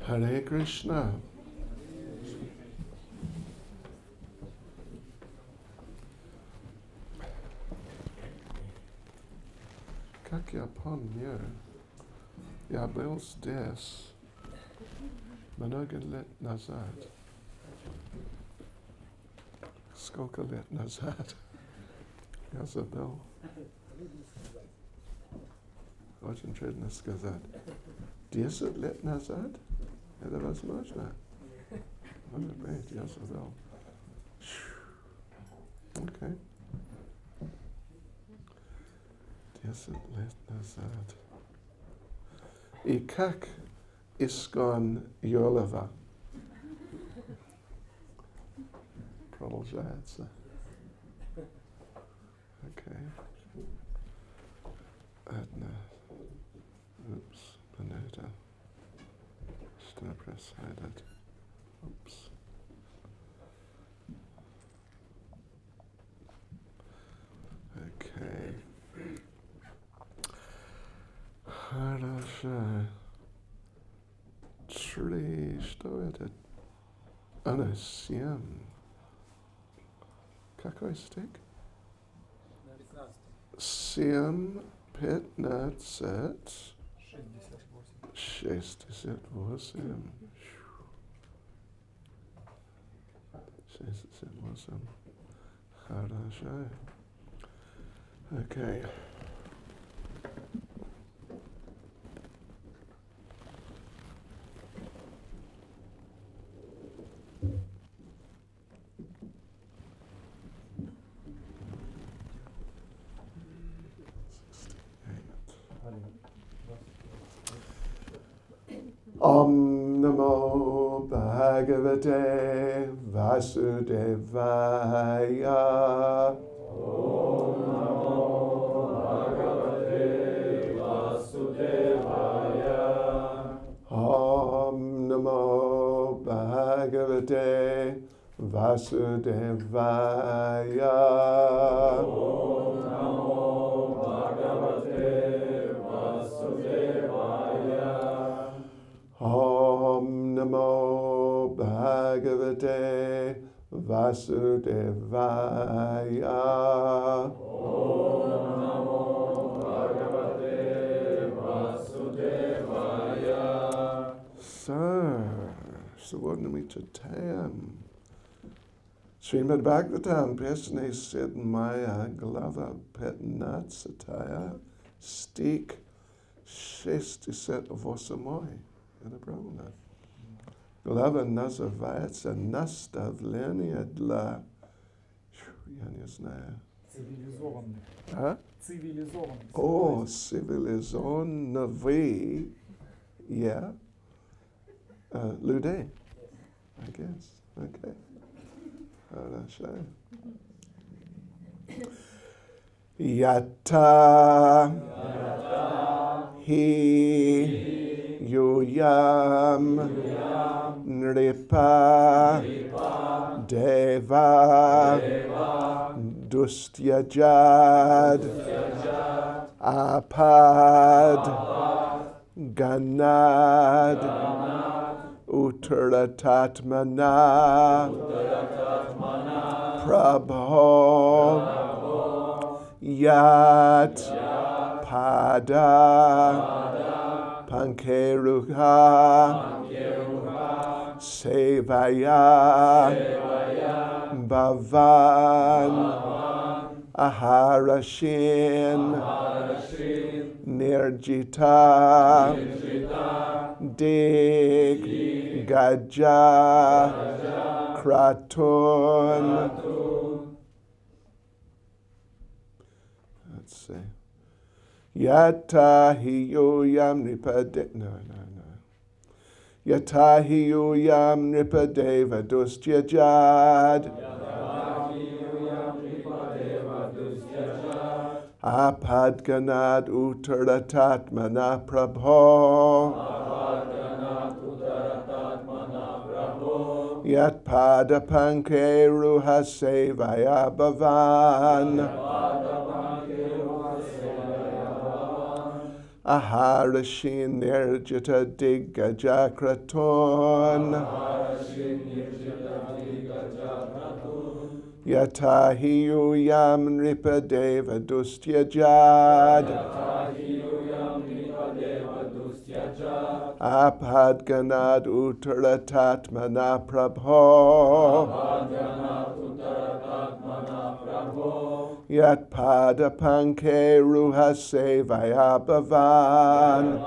Hare Krishna. Как я помню, я был здесь много лет назад. Сколько лет назад? Я забыл. Очень трудно сказать. 10 лет назад? Это возможно? Может быть, я забыл. Окей. 10 лет назад. И как искон Йолова продолжается? Окей. Одна. Упс, планета. Что происходит? Упс. Окей. Хорошо. 3, что это? Она 7. Какой стих? 7, 15, 68. 68. Хорошо. Окей. Om Namo Bhagavate Vasudevaya. Om Namo Bhagavate Vasudevaya. Om Namo Bhagavate Vasudevaya. Om Namo Bhagavate Vasudevaya. Om Namo Bhagavate Vasudevaya. Om Namo Bhagavate Vasudevaya. Suvarnamichatam. Srimad Bhagavatam, Pesne Sid Maya Glava Petnat Sataya Stik 68 Это правильно. Глава называется «Наставление для...» Я не знаю. Цивилизованных. А? Цивилизованных. О, цивилизованные людей. I guess. Okay. Хорошо. Yata hi yuyam nripa deva dustyajad apad ganad uttaratatmana prabho yat pada pankeruha sevaya bhavan aharashin nirjita dig gaja kraton. Let's see. Yatahiyuyam nipade. No. Yatahiyuyam nipadeva dustyajad. Apadganad uttaratatmana prabho. Yat pada pankeruha sevaya bhavan. Aharashin nirjita diggajakraton. Yatahi yam nripadeva dustyajad. Apadganad uttaratatmana prabho. Yat pada panke ruha sevaya bhavan.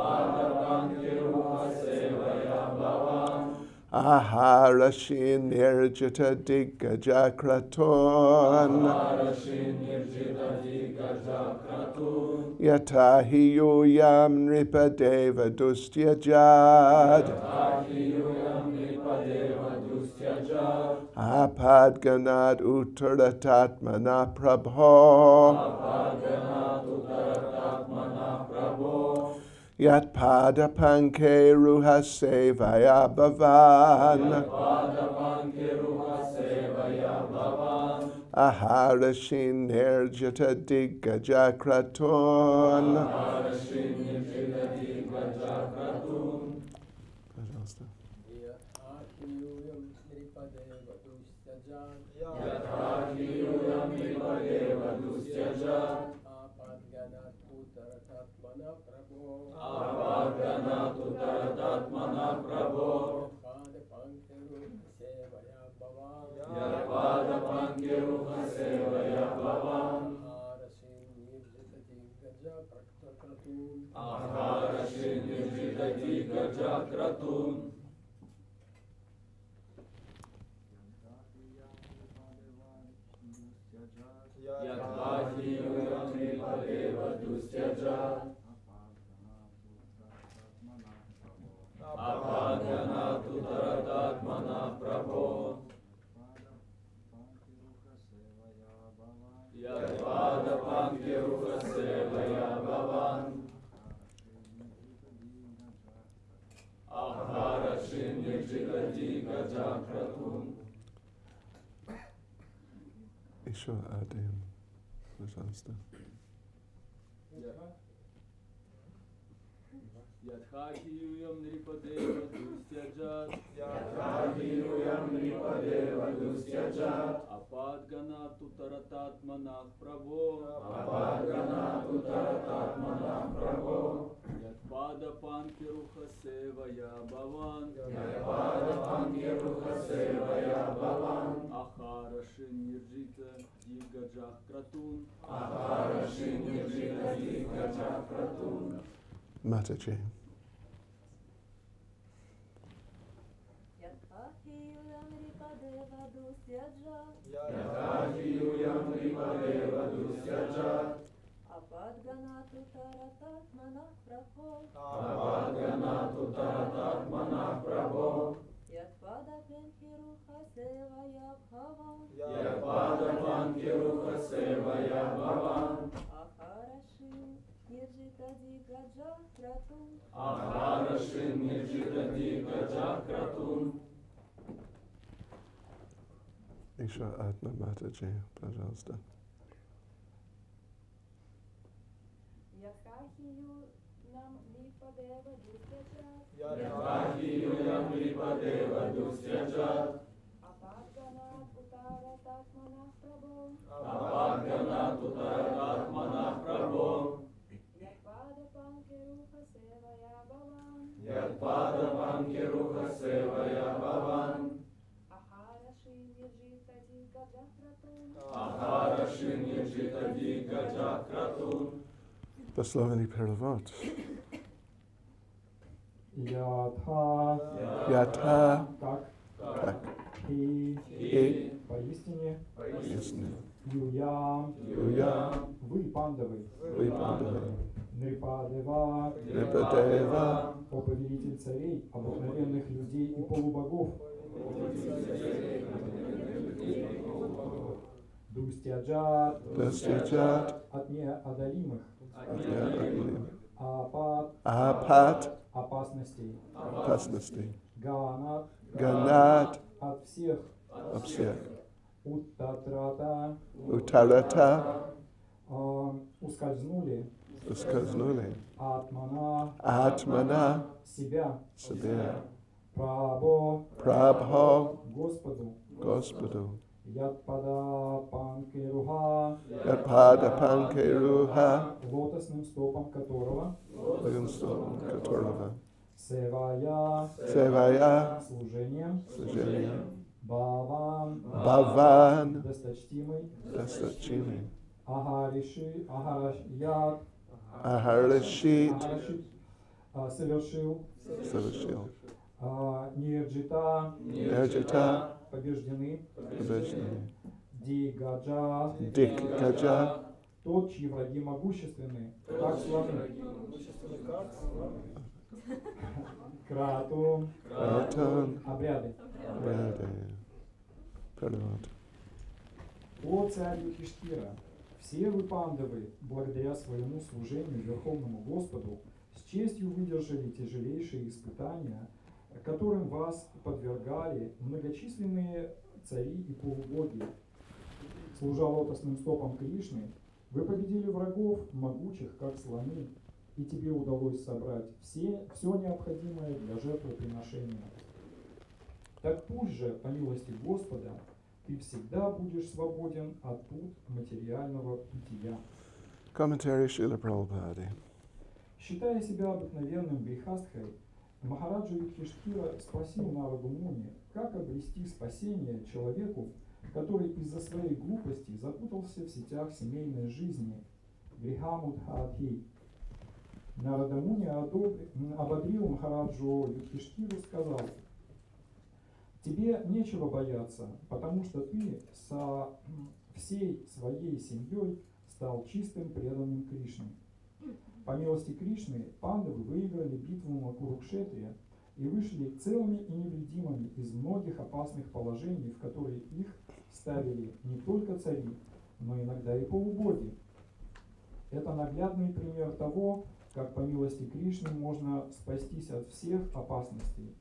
Aharashin nirjita diggajakraton. Yatahi yam nripadeva dustyajad. Apadganad uttaratatmana prabho. Yat pada panke ruha sevaya bhavan. Aharashin nirjita diggajakraton. Пожалуйста. Еще один, пожалуйста. Yadhahiyuyam nripadeva dustyajat. Yadhahiyuyam nripadeva dustyajat. Apadganatu taratatmanah prabho. Apadganatu taratatmanah prabho. Yadpada pankiruha sevaya bhavan. Yadpada pankiruha sevaya bhavan. Aharashin nirjita digajah kratun. Aharashin nirjita digajah kratun. Mataji. Yadhahiyuyam nripadeva dustyajat. Yadhahiyuyam nripadeva dustyajat. Apadganatu taratatmanah prabho. Apadganatu taratatmanah prabho. Yadpada pankiruha sevaya bhavan. Yadpada pankiruha sevaya bhavan. Aharashin nirjita digajah kratun. Aharashin nirjita digajah kratun. Еще одна Матаджи, пожалуйста. Yadhahiyuyam nripadeva dustyajat. Yadhahiyuyam nripadeva dustyajat. Apadganatu taratatmanah prabho. Apadganatu taratatmanah prabho. Yadpada pankiruha sevaya bhavan. Yadpada pankiruha sevaya bhavan. Aharashin nirjita digajah kratun. Aharashin nirjita digajah kratun. Дословный перевод. Ятха, Ята, как как и и поистине ясны. юям, Юя, вы пандавы, вы пандавы, Нрипадева, Нрипадева, о повелитель царей, обыкновенных людей и полубогов, Дустяджат, Дастяджат, от неодолимых, Адьяадли, апат, Апат, опасностей, опасностей, ганат, Ганат, от всех, всех, уттатрата, Утарата, ускользнули сказнули, Атмана, себя, Прабхо, Господу, Ятпада Панкеруха, лотосным стопам которого, Севая, служением, Бхаван, досточтимый, Ахарашит, совершил, Нирджита, побеждены, Дикгаджа, тот, чьи враги могущественны, как слоны. Кратум, обряды. О царь Юдхиштхира, все вы пандавы, благодаря своему служению Верховному Господу, с честью выдержали тяжелейшие испытания, которым вас подвергали многочисленные цари и полубоги. Служа лотосным стопам Кришны, вы победили врагов, могучих, как слоны, и тебе удалось собрать все необходимое для жертвоприношения. Так пусть же, по милости Господа, ты всегда будешь свободен от пут материального бытия. Комментарий Шрила Прабхупады. Считая себя обыкновенным грехастхой, Махараджа Юдхиштхира спросил Нараду Муни, как обрести спасение человеку, который из-за своей глупости запутался в сетях семейной жизни. Грихамудхати. Нарада Муни ободрил Махараджу Юдхиштхиру, сказал: тебе нечего бояться, потому что ты со всей своей семьей стал чистым преданным Кришне. По милости Кришны пандавы выиграли битву на Курукшетре и вышли целыми и невредимыми из многих опасных положений, в которые их ставили не только цари, но иногда и полубоги. Это наглядный пример того, как по милости Кришны можно спастись от всех опасностей.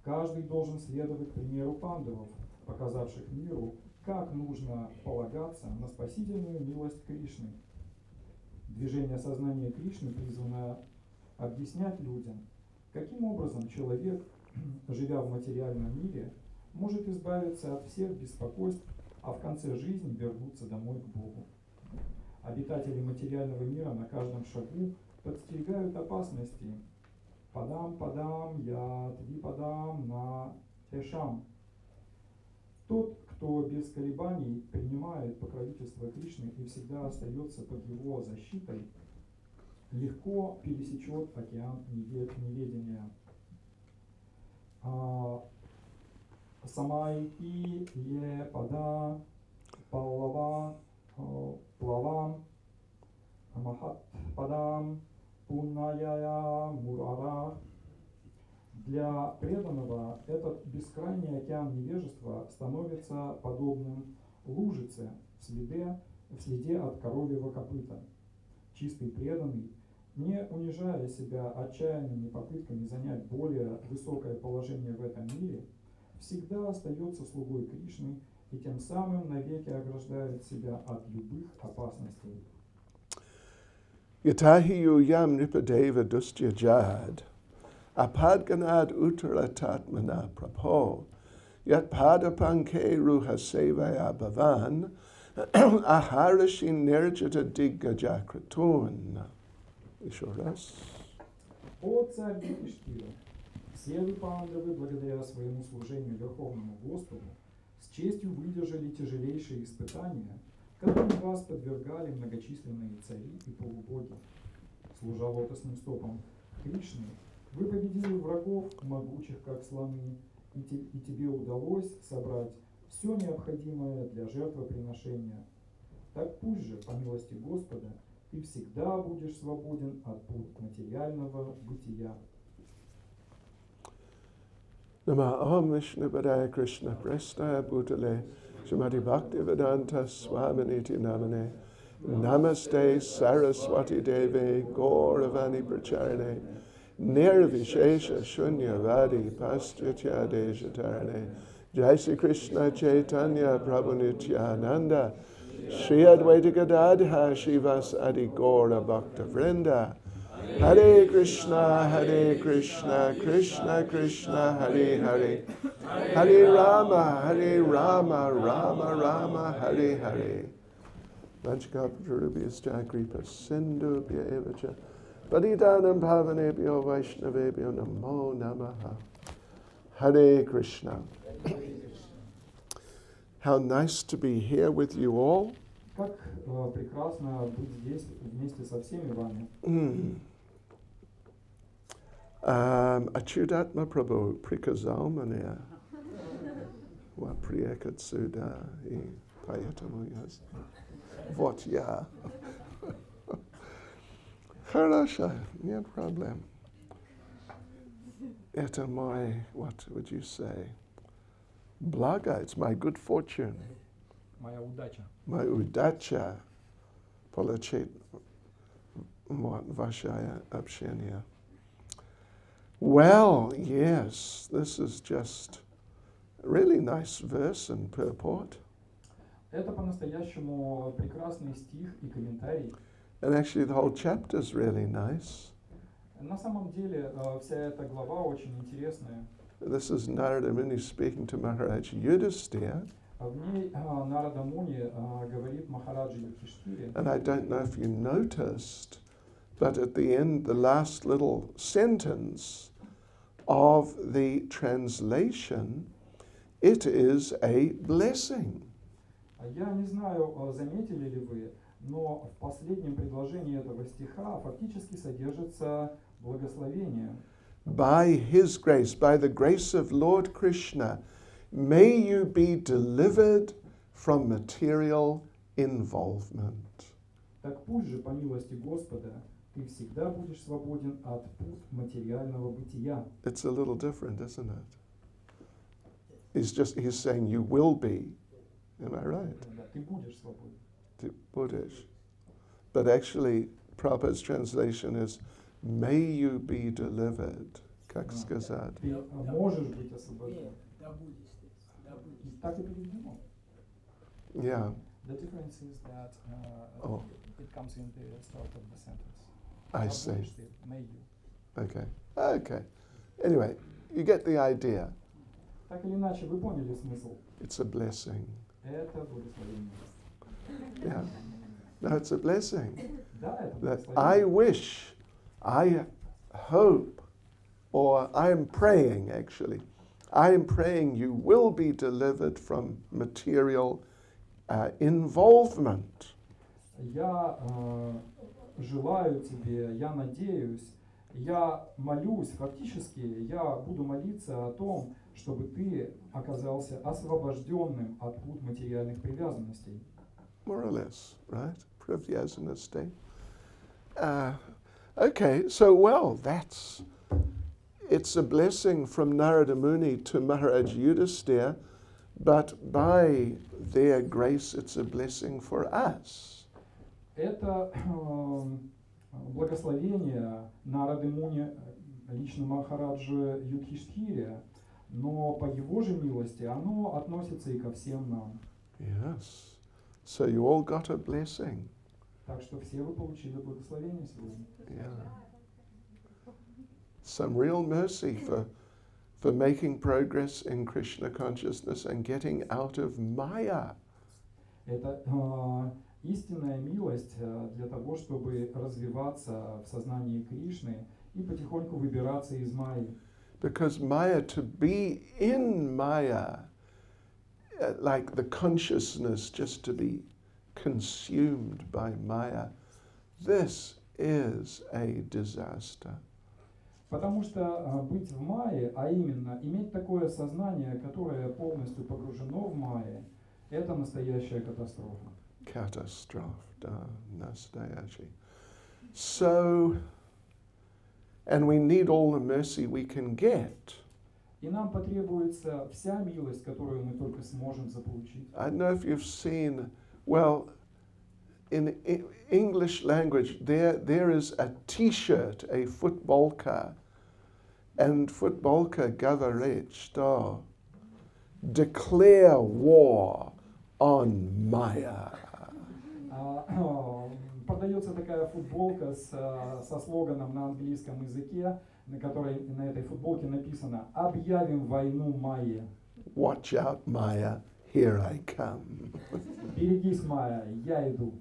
Каждый должен следовать примеру пандавов, показавших миру, как нужно полагаться на спасительную милость Кришны. Движение сознания Кришны призвано объяснять людям, каким образом человек, живя в материальном мире, может избавиться от всех беспокойств, а в конце жизни вернуться домой к Богу. Обитатели материального мира на каждом шагу подстерегают опасности. Падам, яд, випадам на тешам. Тот, кто без колебаний принимает покровительство Кришны и всегда остается под его защитой, легко пересечет океан неведения. Самайки е пада паллава плавам махат падам пуннаяя мурара. Для преданного этот бескрайний океан невежества становится подобным лужице в следе от коровьего копыта. Чистый преданный, не унижая себя отчаянными попытками занять более высокое положение в этом мире, всегда остается слугой Кришны и тем самым навеки ограждает себя от любых опасностей. Yatahi yam nipadeva dustya jad, apadganad uttaratatmana prabho, yat padapanke ruha sevaya bhavan, aharashin nirjata diggajakratun. Еще раз. О царь Юдхиштхира, все вы пандавы, благодаря своему служению Верховному Господу, с честью выдержали тяжелейшие испытания, которым вас подвергали многочисленные цари и полубоги. Служа лотосным стопам Кришны, вы победили врагов, могучих как слоны, и тебе удалось собрать все необходимое для жертвоприношения. Так пусть же, по милости Господа, ты всегда будешь свободен от пут материального бытия. Nama Om Vishnu Padaya Krishna Prestaya Bhutale Srimati Bhaktivedanta Swaminiti Namane Namaste Saraswati Deve Gauravani Pracharane Nirvishesha Shunyavadi Paschatya Deshatarane Jai Sri Krishna Chaitanya Prabhu Nityananda Shri Advaita Gadadha Shivas Adi Gaura Bhaktivinoda. Hare Krishna, Krishna Krishna, Hare Hare. Hare Rama, Rama Rama, Hare Hare. Vanchakapatarubhyascha kripa sindhubhya evacha. Padidanam bhavanebhyo vaishnavebhyo namo namaha. Hare Krishna. How nice to be here with you all. Как прекрасно быть здесь вместе со всеми вами. Achudatma Prabhu Prikazalmania. Wa Priyakatsuda I Payatamuyas. Вот я. Хорошо, нет проблем. Это мой, what would you say? Blaga, it's my good fortune. Моя удача. My удача получить ваше общение. Well, yes, this is just a really nice verse and purport. Это по-настоящему прекрасный стих и комментарий. And actually the whole chapter is really nice. На самом деле вся эта глава очень интересная. This is Narada Muni speaking to Maharaj Yudhisthira. В ней Нарада Муни говорит Махараджи Юдхиштхире. And I don't know if you noticed, but at the end, the last little sentence of the translation, it is a blessing. Я не знаю, заметили ли вы, но в последнем предложении этого стиха фактически содержится благословение. By His grace, by the grace of Lord Krishna, may you be delivered from material involvement. Так пусть же, по милости Господа, ты всегда будешь свободен от пут материального бытия. It's a little different, isn't it? He's saying you will be. Am I right? Да, ты будешь свободен. Buddhish. But actually, Prabhupada's translation is, may you be delivered. Как сказать? Ты можешь быть освобожден. И так и переведено. Yeah. The difference is that it comes in the start of the sentence. I see. May you. Okay. Okay. Anyway, you get the idea. Так или иначе, вы поняли смысл. It's a blessing. Это благословение. Yeah. No, it's a blessing. Да, это That благословение. I wish, I hope, or I am praying actually, I am praying you will be delivered from material involvement. Я желаю тебе, я надеюсь, я молюсь, фактически я буду молиться о том, чтобы ты оказался освобожденным от пут материальных привязанностей. More or less, right? Привязанности. Okay, so well, it's a blessing from Narada Muni to Maharaj Yudhisthira, but by their grace it's a blessing for us. Это благословение Нарады Муни лично Махараджи Юдхиштхире, но по его же милости оно относится и ко всем нам. Yes. So you all got a blessing. Так что все вы получили благословение сегодня. Yeah. Some real mercy for making progress in Krishna consciousness and getting out of Maya. Это истинная милость для того, чтобы развиваться в сознании Кришны и потихоньку выбираться из Майи. Because Maya, to be in Maya, like the consciousness just to be consumed by Maya, this is a disaster. Потому что быть в Майе, а именно иметь такое сознание, которое полностью погружено в Майе, это настоящая катастрофа. Catastrophe, nastayashi. So, and we need all the mercy we can get. И нам потребуется вся милость, которую мы только сможем заполучить. I don't know if you've seen, well, in English language, there is a T-shirt, a futbolka, and futbolka говорит, declare war on Maya. Продается такая футболка со слоганом на английском языке, на которой на этой футболке написано «Объявим войну Майе». Watch out, Maya, here I come. Берегись, Майя, я иду.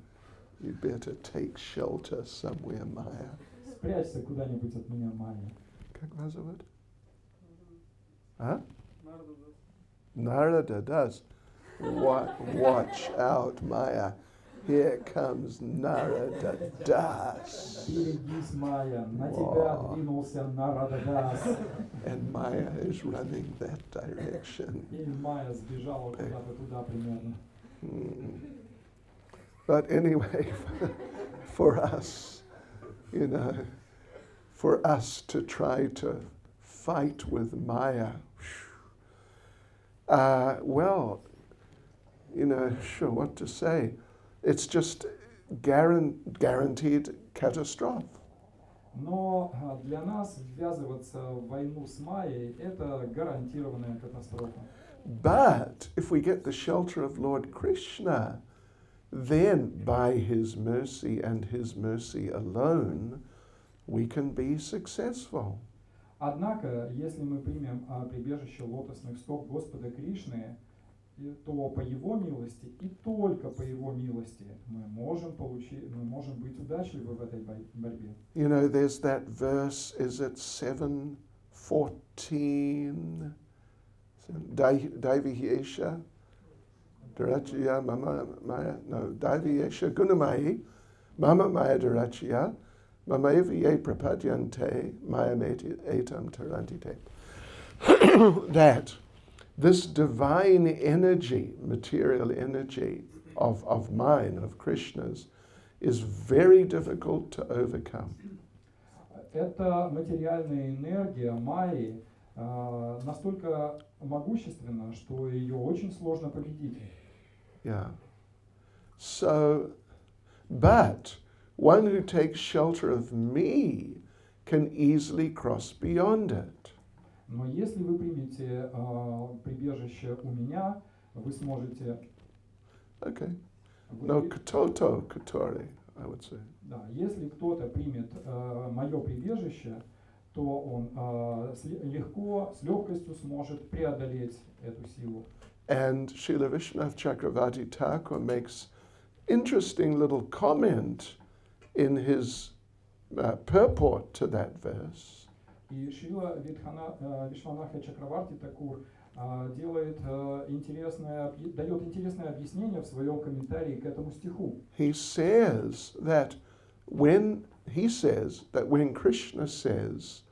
You better take shelter somewhere, Maya. Спрячься куда-нибудь от меня, Майя. Как вас зовут? А? Narada does. Watch out, Maya. Here comes Narada Das. Берегись, Майя, на тебя двинулся Нарададас. And Maya is running that direction. И Майя сбежала куда-то туда примерно. But anyway, for us, for us to try to fight with Maya, well, sure, what to say? It's just guaranteed catastrophe. Но для нас ввязываться в войну с Майей – это гарантированная катастрофа. But if we get the shelter of Lord Krishna, then by his mercy and his mercy alone, we can be successful. Однако, если мы примем прибежище лотосных стоп Господа Кришны, то по Его милости и только по Его милости мы можем быть удачливы в этой борьбе. There's that verse, is it 7:14? Daiviyesha, Darachya, Mama Maya, no, Daiviyesha Gunamayi, Mama Maya Darachya, Mama Eviye Prapadyante, Maya Etam Tarantite. That this divine energy, material energy of mine, of Krishna's, is very difficult to overcome. Эта материальная энергия Майи настолько могущественна, что ее очень сложно победить. Yeah. So, but one who takes shelter of me can easily cross beyond it. Но если вы примете прибежище у меня, вы сможете... Okay. No, katoto, katori, I would say. Да, если кто-то примет мое прибежище, то он легко, с легкостью сможет преодолеть эту силу. And Srila Vishwanath Chakravarti Thakur makes interesting little comment in his purport to that verse. И Шрила Вишванаха Чакраварти Такур дает интересное объяснение в своем комментарии к этому стиху. He says that when Krishna says,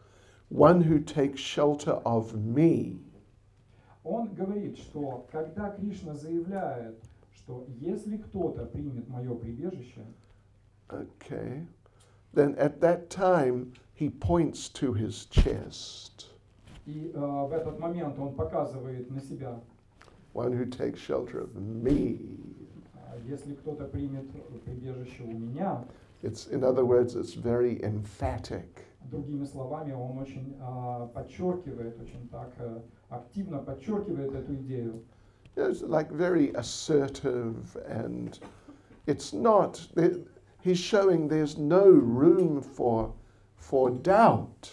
"One who takes shelter of me," Он говорит, что когда Кришна заявляет, что если кто-то примет мое прибежище, okay, then at that time he points to his chest. и в этот момент он показывает на себя. One who takes shelter of me. Если кто-то примет прибежище у меня, In other words, it's very emphatic. другими словами, он очень подчеркивает, очень так активно подчеркивает эту идею. It's like very assertive, and it's not. He's showing there's no room for doubt.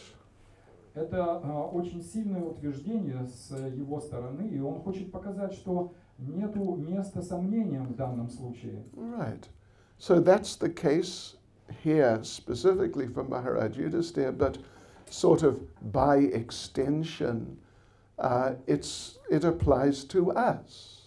Это очень сильное утверждение с его стороны, и он хочет показать, что нету места сомнениям в данном случае. Right. So that's the case here, specifically for Maharaj Yudhisthira, but sort of by extension, it applies to us.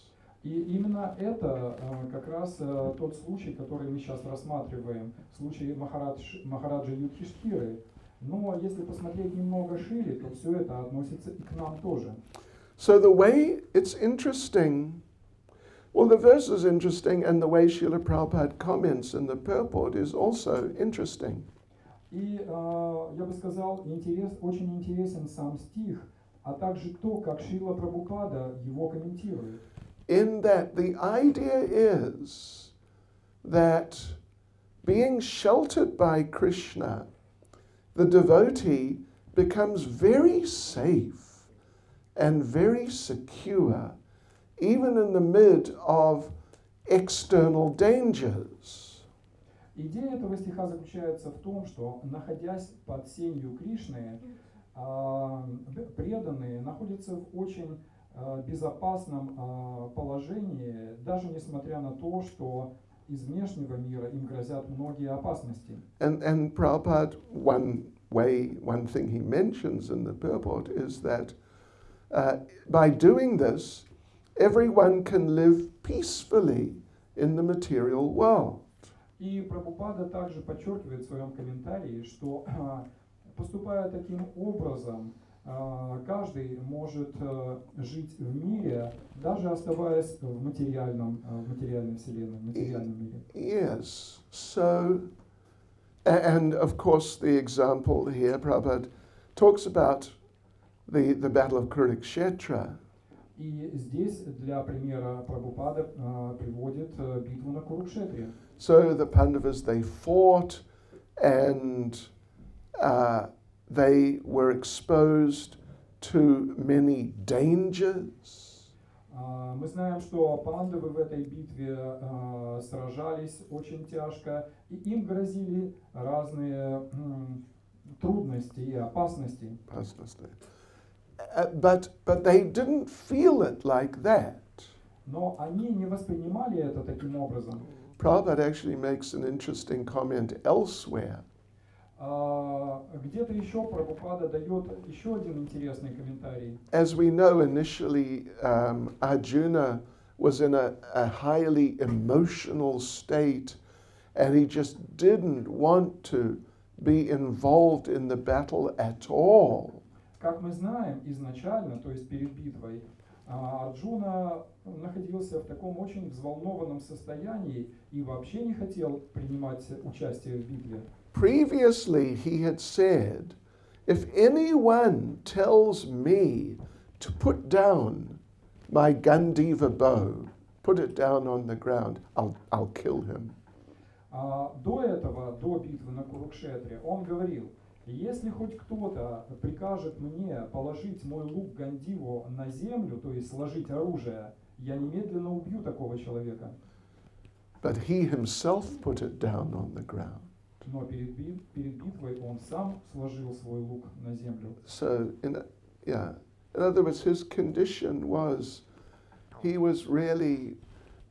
И именно это как раз тот случай, который мы сейчас рассматриваем, случай Махараджа Юдхиштхиры. Но если посмотреть немного шире, то все это относится и к нам тоже. So the way it's interesting, well, the verse is interesting, and the way Srila Prabhupada comments in the purport is also interesting. И я бы сказал, очень интересен сам стих, а также то, как Шрила Прабхупада его комментирует. In that the idea is that being sheltered by Krishna, the devotee becomes very safe and very secure, even in the mid of external dangers. Идея этого стиха заключается в том, что, находясь под сенью Кришны, преданные находятся в очень безопасном положении, даже несмотря на то, что из внешнего мира им грозят многие опасности. And Prabhupada, one thing he mentions in the purport is that by doing this, everyone can live peacefully in the material world. И Прабхупада также подчеркивает в своем комментарии, что поступая таким образом, каждый может жить в мире, даже оставаясь в материальной вселенной, в материальном мире. Yes. So, and of course the example here, Prabhupada talks about the battle of Kurukshetra. И здесь для примера Прабхупада приводит битву на Курукшетре. So the Pandavas, they fought and they were exposed to many dangers. Мы знаем, что пандавы в этой битве сражались очень тяжко, и им грозили разные трудности и опасности. But they didn't feel it like that. Но они не воспринимали это таким образом. Prabhupada actually makes an interesting comment elsewhere. Где-то еще Прабхупада дает еще один интересный комментарий. As we know, initially Arjuna was in a highly emotional state, and he just didn't want to be involved in the battle at all. Как мы знаем, изначально, то есть перед битвой, Арджуна находился в таком очень взволнованном состоянии и вообще не хотел принимать участие в битве. Previously, he had said, if anyone tells me to put down my Gandiva bow, put it down on the ground, I'll kill him. До этого, до битвы на Курукшетре, он говорил, если хоть кто-то прикажет мне положить мой лук Гандиву на землю, то есть сложить оружие, я немедленно убью такого человека. But he himself put it down on the ground. Но перед битвой он сам сложил свой лук на землю. So, in other words, his condition was, he was really,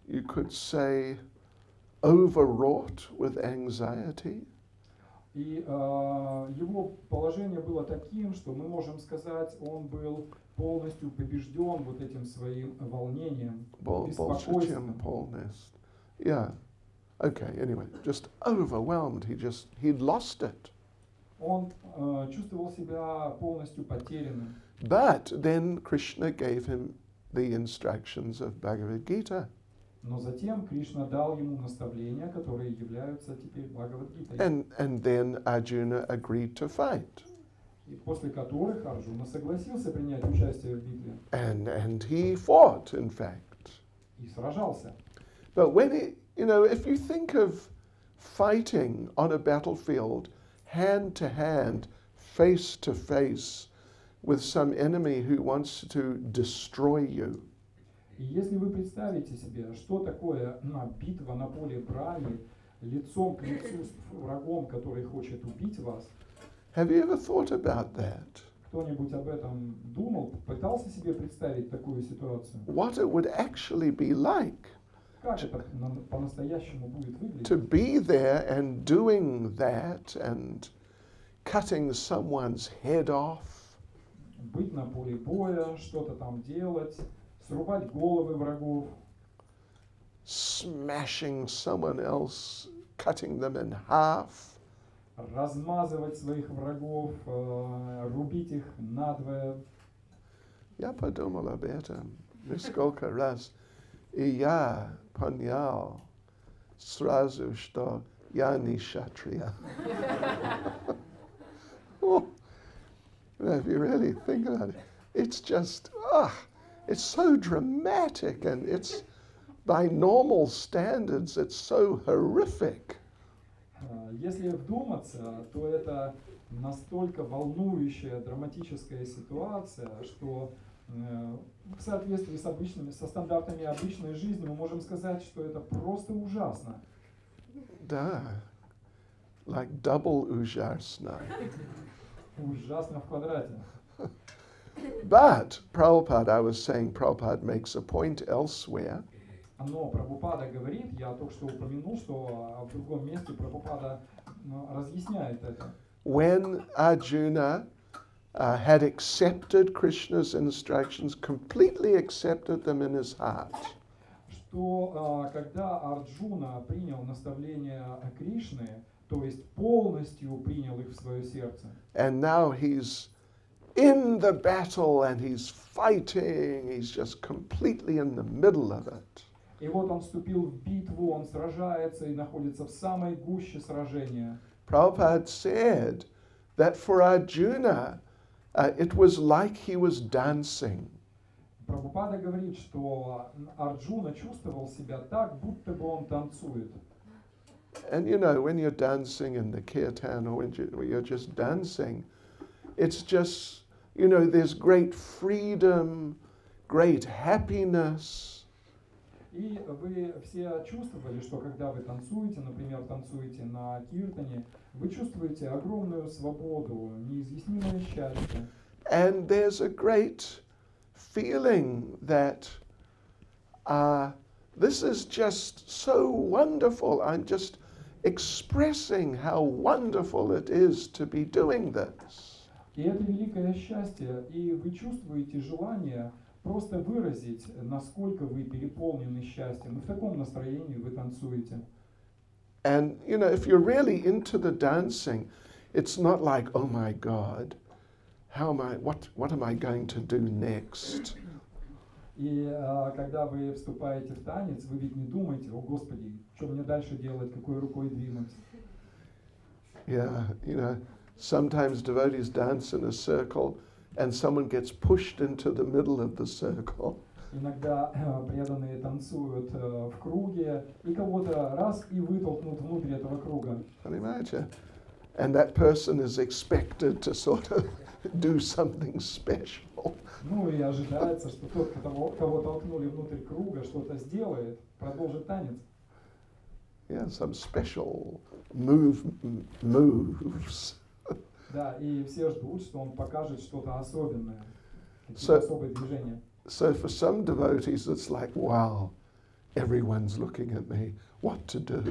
you could say, overwrought with anxiety. И его положение было таким, что мы можем сказать, он был полностью побежден вот этим своим волнением, беспокойством. Yeah. Okay, anyway, just overwhelmed. He'd lost it. Он чувствовал себя полностью потерянным. But then Krishna gave him the instructions of Bhagavad Gita. Но затем Кришна дал ему наставления, которые являются теперь Бхагавад-гитой. And then Arjuna agreed to fight. И после которых Арджуна согласился принять участие в битве. And he fought, in fact. И сражался. But when if you think of fighting on a battlefield, hand to hand, face to face, with some enemy who wants to destroy you. И если вы представите себе, что такое битва на поле брани, лицом к лицу с врагом, который хочет убить вас, Have you ever thought about that? Кто-нибудь об этом думал, пытался себе представить такую ситуацию? What it would actually be like Как это по-настоящему будет выглядеть? to be there and doing that and cutting someone's head off. Быть на поле боя, что-то там делать, срубать головы врагов, Smashing someone else, cutting them in half. размазывать своих врагов, рубить их надвое. Я подумал об этом несколько раз, и я понял сразу, что я не шатрия. If you really think about it, it's just, it's so dramatic, and it's, by normal standards, it's so horrific. Если вдуматься, то это настолько волнующая, драматическая ситуация, что В соответствии со стандартами обычной жизни мы можем сказать, что это просто ужасно. Да. Like double ужасно. Ужасно в квадрате. But Prabhupada, I was saying, Prabhupada makes a point elsewhere. Но Прабхупада говорит, я только что упомянул, что в другом месте Прабхупада разъясняет это. When Arjuna had accepted Krishna's instructions, completely accepted them in his heart. Что когда Арджуна принял наставления Кришны, то есть полностью принял их в свое сердце. And now he's in the battle and he's fighting, he's just completely in the middle of it. И вот он вступил в битву, он сражается и находится в самой гуще сражения. Prabhupada said that for Arjuna, it was like he was dancing. Прабхупада говорит, что Арджуна чувствовал себя так, будто бы он танцует. And you know, when you're dancing in the kirtan or when you're just dancing, it's just, you know, there's great freedom, great happiness. И вы все чувствовали, что когда вы танцуете, например, танцуете на киртане, вы чувствуете огромную свободу, неизъяснимое счастье. And there's a great feeling that this is just so wonderful. I'm just expressing how wonderful it is to be doing this. И это великое счастье, и вы чувствуете желание просто выразить, насколько вы переполнены счастьем. И в таком настроении вы танцуете. And, you know, if you're really into the dancing, it's not like, oh my God, what am I going to do next? И когда вы вступаете в танец, вы ведь не думаете, о Господи, что мне дальше делать, какой рукой двинуть. Yeah, you know, sometimes devotees dance in a circle and someone gets pushed into the middle of the circle. Иногда преданные танцуют в круге, и кого-то раз и вытолкнут внутрь этого круга. Can you imagine? And that person is expected to sort of do something special. Ну и ожидается, что тот, кого толкнули внутрь круга, что-то сделает, продолжит танец. Yeah, some special moves. Да, и все ждут, что он покажет что-то особенное, So- какие-то особые движения. So for some devotees, it's like, wow, everyone's looking at me, what to do?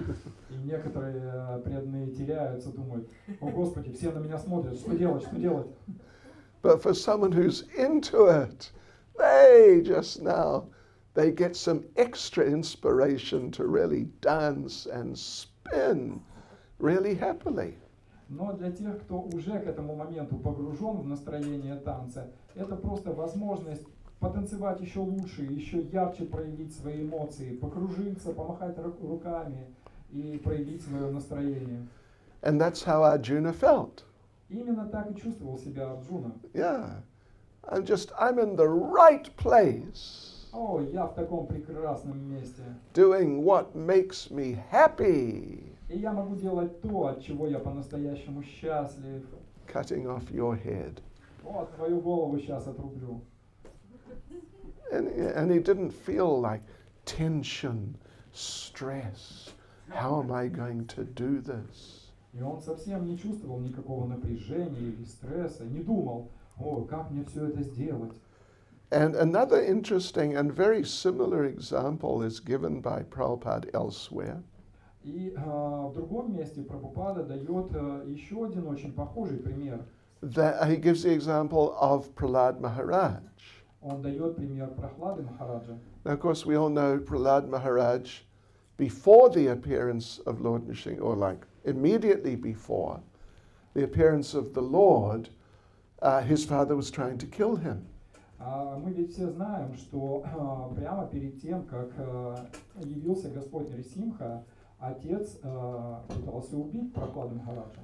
И некоторые преданные теряются, думают, о Господи, все на меня смотрят, что делать, что делать? But for someone who's into it, they get some extra inspiration to really dance and spin really happily. Но для тех, кто уже к этому моменту погружен в настроение танца, это просто возможность потанцевать еще лучше, еще ярче проявить свои эмоции, покружиться, помахать руками и проявить свое настроение. And that's how Arjuna felt. Именно так и чувствовал себя Арджуна. Yeah, I'm in the right place, О, я в таком прекрасном месте. doing what makes me happy, И я могу делать то, от чего я по-настоящему счастлив. cutting off your head. Вот, твою голову сейчас отрублю. And he didn't feel like tension, stress. How am I going to do this? И он совсем не чувствовал никакого напряжения или стресса, не думал, о, как мне все это сделать. And another interesting and very similar example is given by Prabhupada elsewhere. И в другом месте Прабхупада дает еще один очень похожий пример. He gives the example of Prahlad Maharaj. Он дает пример Прохлады Махараджа. Now, of course, we all know Prahlad Maharaj, before the appearance of Lord Nrsimha, or like immediately before the appearance of the Lord, his father was trying to kill him. Мы ведь все знаем, что прямо перед тем, как явился Господь Нрисимха, отец пытался убить Прохладу Махараджа.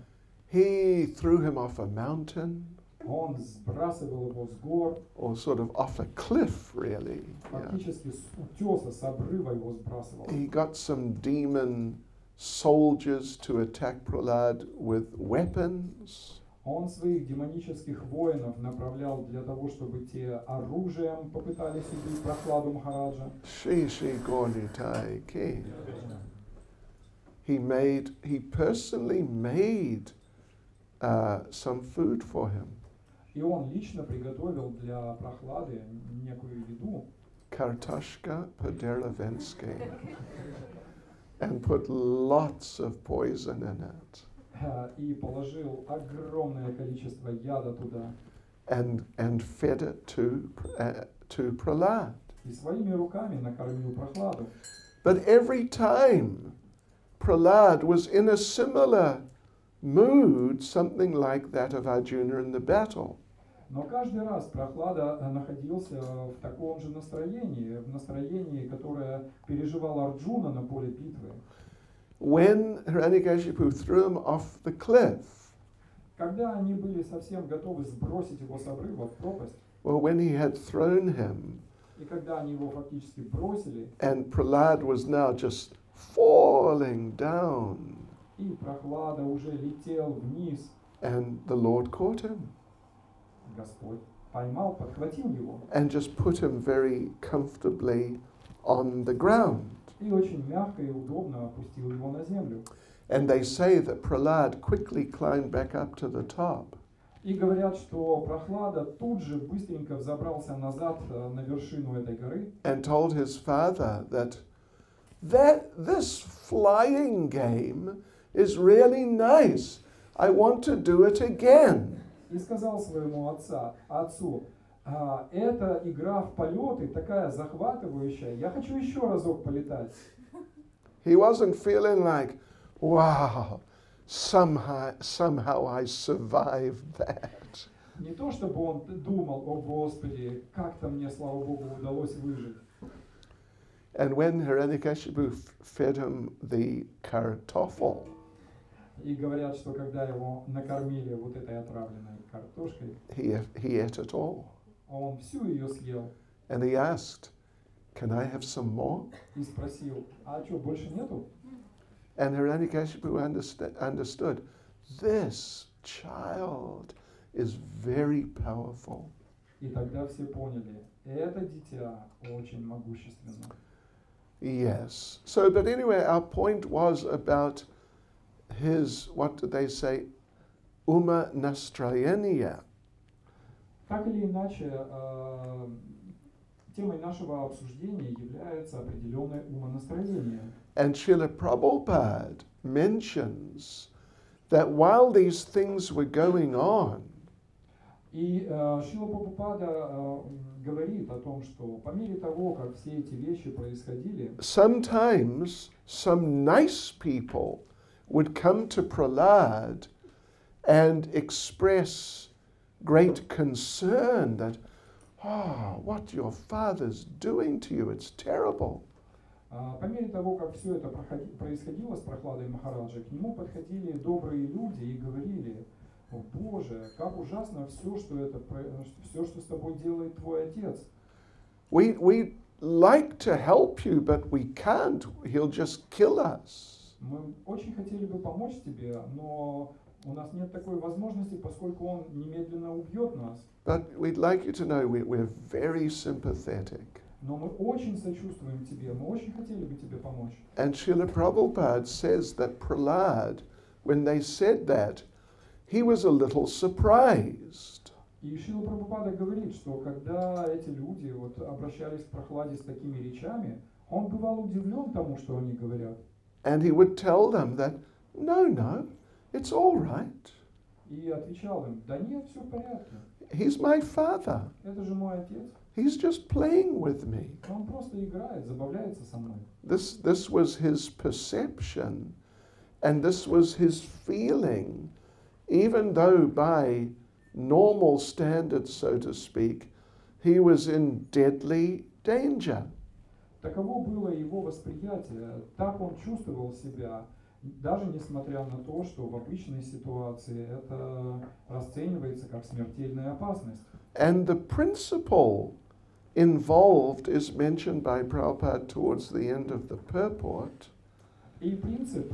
He threw him off a mountain, Он сбрасывал его с гор, or sort of off a cliff, really. Yeah. фактически с утеса, с обрыва его сбрасывал. He got some demon soldiers to attack Prahlad with weapons. Он своих демонических воинов направлял для того, чтобы те оружием попытались убить Прохладу Махараджа. Shri Gornitai Ki. He personally made some food for him. И он лично приготовил для Прохлады некую еду. Kartashka Paderavenske. And put lots of poison in it. И положил огромное количество яда туда. And fed it to Prahlad. И своими руками накормил Прохладу. But every time Prahlad was in a similar mood, something like that of Arjuna in the battle. Но каждый раз Прохлада находился в таком же настроении, в настроении, которое переживал Арджуна на поле битвы. When Hiranyakashipu threw him off the cliff, Когда они были совсем готовы сбросить его с обрыва в пропасть, or when he had thrown him, и когда они его фактически бросили, and Prahlad was now just falling down, и Прохлада уже летел вниз, and the Lord caught him Господь поймал, подхватил его and just put him very comfortably on the ground. и очень мягко и удобно опустил его на землю. And they say that Prahlad quickly climbed back up to the top. И говорят, что Прохлада тут же быстренько взобрался назад на вершину этой горы And told his father that this flying game is really nice. I want to do it again. и сказал своему отцу, эта игра в полеты такая захватывающая, я хочу еще разок полетать. He wasn't feeling like, wow, somehow I survived that. Не то чтобы он думал, о Господи, как-то мне, слава Богу, удалось выжить. And when Hiranyakashipu fed him the kartoffel, И говорят, что когда его накормили вот этой отравленной картошкой, he ate it all. он всю ее съел And he asked, can I have some more? и спросил, а что, больше нету? And Hiranyakashipu understood, this child is very powerful. И тогда все поняли, это дитя очень могущественно. Yes. So, but anyway, our point was about his, what did they say, Uma Nastrayaniya. Так или иначе, темой нашего обсуждения является определенное умонастроение. And Srila Prabhupada mentions that while these things were going on, И Шрила Прабхупада говорит о том, что по мере того, как все эти вещи происходили, sometimes some nice people would come to Prahlad and express great concern that, what your father's doing to you, it's terrible. по мере того, как все это происходило с Прохладой Махараджа, к нему подходили добрые люди и говорили, о Боже, как ужасно все, что с тобой делает твой отец. We like to help you, but we can't. He'll just kill us. Мы очень хотели бы помочь тебе, но у нас нет такой возможности, поскольку он немедленно убьет нас. But we'd like you to know we're very sympathetic. Но мы очень сочувствуем тебе, мы очень хотели бы тебе помочь. And Srila Prabhupada says that Prahlad, when they said that, he was a little surprised. И Шрила Прабхупада говорит, что когда эти люди обращались к Прохладе с такими речами, он бывал удивлен тому, что они говорят. And he would tell them that, no, it's all right. И отвечал им, да нет, все в порядке. He's my father. Это же мой отец. He's just playing with me. Он просто играет, забавляется со мной. This was his perception, and this was his feeling, even though by normal standards, so to speak, he was in deadly danger. Таково было его восприятие, так он чувствовал себя, даже несмотря на то, что в обычной ситуации это расценивается как смертельная опасность. And the principle involved is mentioned by Prabhupada towards the end of the purport. И принцип,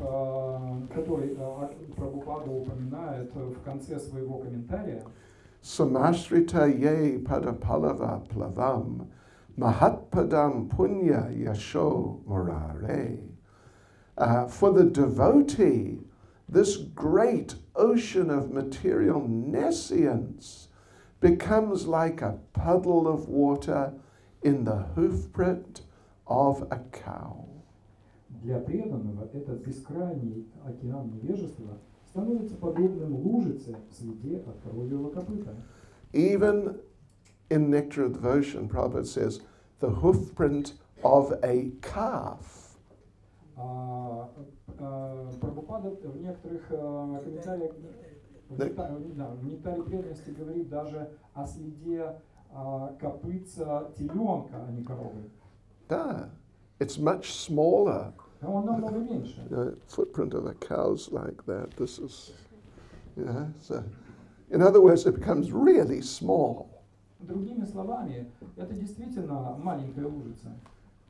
который Прабхупада упоминает в конце своего комментария, Samashrita ye padapalava plavam mahatpadam punya yasho murare. For the devotee, this great ocean of material nescience becomes like a puddle of water in the hoofprint of a cow. для преданного этот бескрайний океан невежества становится подобным лужице в следе от коровьего копыта. Even in Nectar of Devotion, Prabhupada says, the hoofprint of a calf. Прабхупада в некоторых комментариях, в нектаре преданности говорит даже о следе копытца теленка, а не коровы. Да, it's much smaller. Он намного меньше. Footprint of a cow's like that. This is, so in other words, it becomes really small. Другими словами, это действительно маленькая лужица.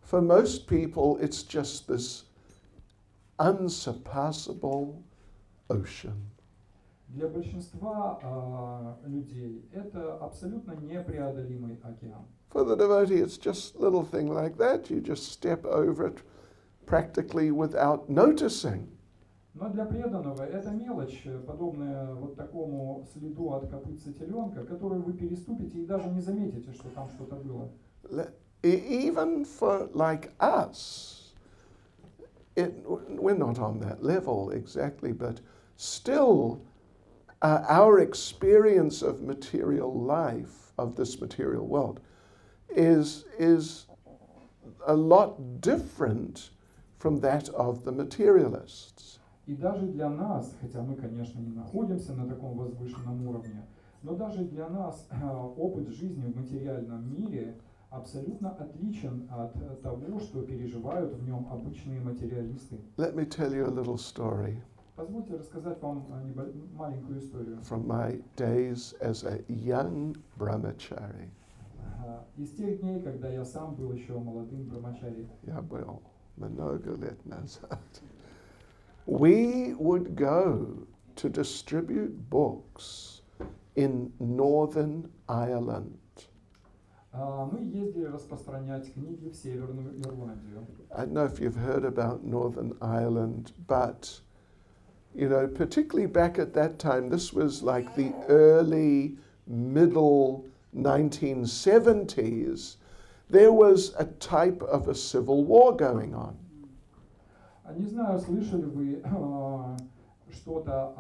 For most people, it's just this unsurpassable ocean. Для большинства людей это абсолютно непреодолимый океан. For the devotee, it's just a little thing like that. You just step over it practically without noticing. Но для преданного это мелочь, подобная вот такому следу от копытца теленка, который вы переступите и даже не заметите, что там что-то было. Even for like us, we're not on that level exactly, but still our experience of material life, of this material world, is a lot different from that of the materialists. И даже для нас, хотя мы, конечно, не находимся на таком возвышенном уровне, но даже для нас опыт жизни в материальном мире абсолютно отличен от того, что переживают в нем обычные материалисты. Let me tell you a little story. Позвольте рассказать вам маленькую историю. From my days as a young brahmachari. Из тех дней, когда я сам был еще молодым брамачари. Я был много лет назад. We would go to distribute books in Northern Ireland. Мы ездили распространять книги в Северную Ирландию. I don't know if you've heard about Northern Ireland, but you know, particularly back at that time, this was like the early, middle 1970s. There was a type of a civil war going on. Не знаю, слышали вы что-то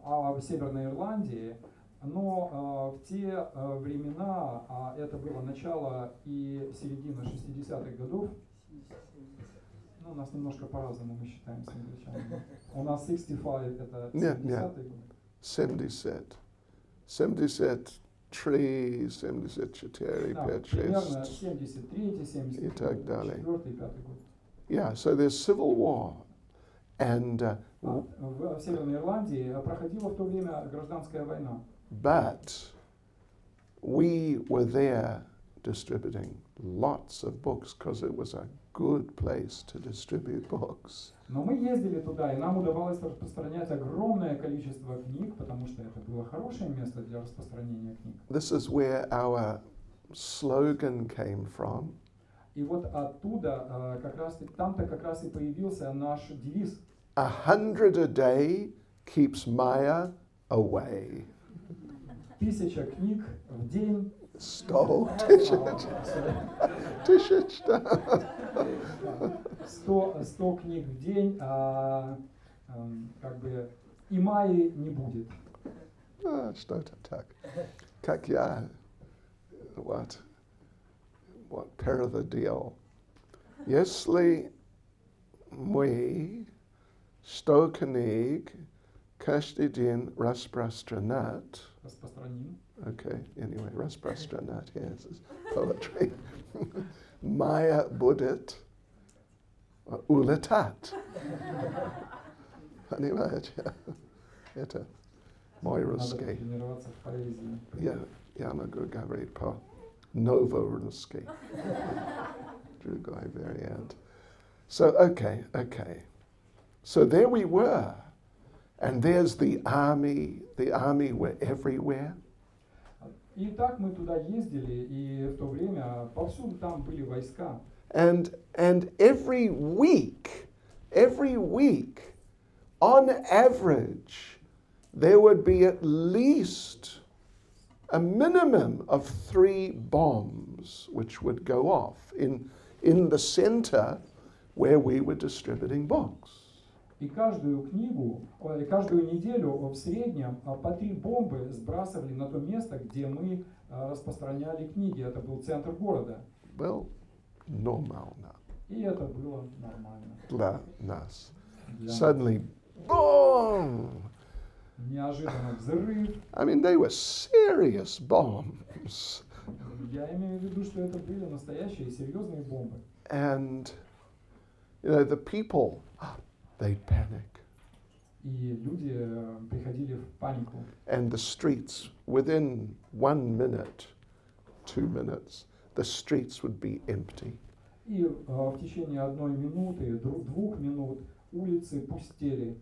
о Северной Ирландии, но в те времена, это было начало и середина 60-х годов, у нас немножко по-разному мы считаем с англичанами. У нас 65 это 70-й год. 70. 73, 74, 5, 6. Примерно 73, 74, 5 год. Yeah, so there's civil war. And в Северной Ирландии проходила в то время гражданская война. But we were there distributing lots of books because it was a good place to distribute books. Но мы ездили туда, и нам удавалось распространять огромное количество книг, потому что это было хорошее место для распространения книг. This is where our slogan came from. И вот оттуда, там-то как раз и появился наш девиз. 100 a day keeps Maya away. 1000 книг в день. 100 книг в день, как бы и Майи не будет. Что это так? Как я, what part of the deal? Если мы 100 книг каждый день распространять. Распространим. Okay, anyway, распространять, yes, is poetry. Maya будет улетать. Понимаете? Это мой русский. Тренироваться в поэзии. Я могу говорить по-новорусски. Другой вариант. So, okay. So there we were. And there's the army. The army were everywhere. И так мы туда ездили, и в то время повсюду там были войска. And every week, on average, there would be at least a minimum of 3 bombs which would go off in the center where we were distributing books. И каждую неделю в среднем по 3 бомбы сбрасывали на то место, где мы распространяли книги. Это был центр города. Well, нормально. И это было нормально. Для нас. Для Suddenly, boom! Неожиданно взрыв. I mean, they were serious bombs. Я имею в виду, что это были настоящие серьезные бомбы. And, the people, they'd panic. И люди приходили в панику. And the streets, within 1 minute, 2 minutes, the streets would be empty. И в течение 1 минуты, 2 минут улицы пустели.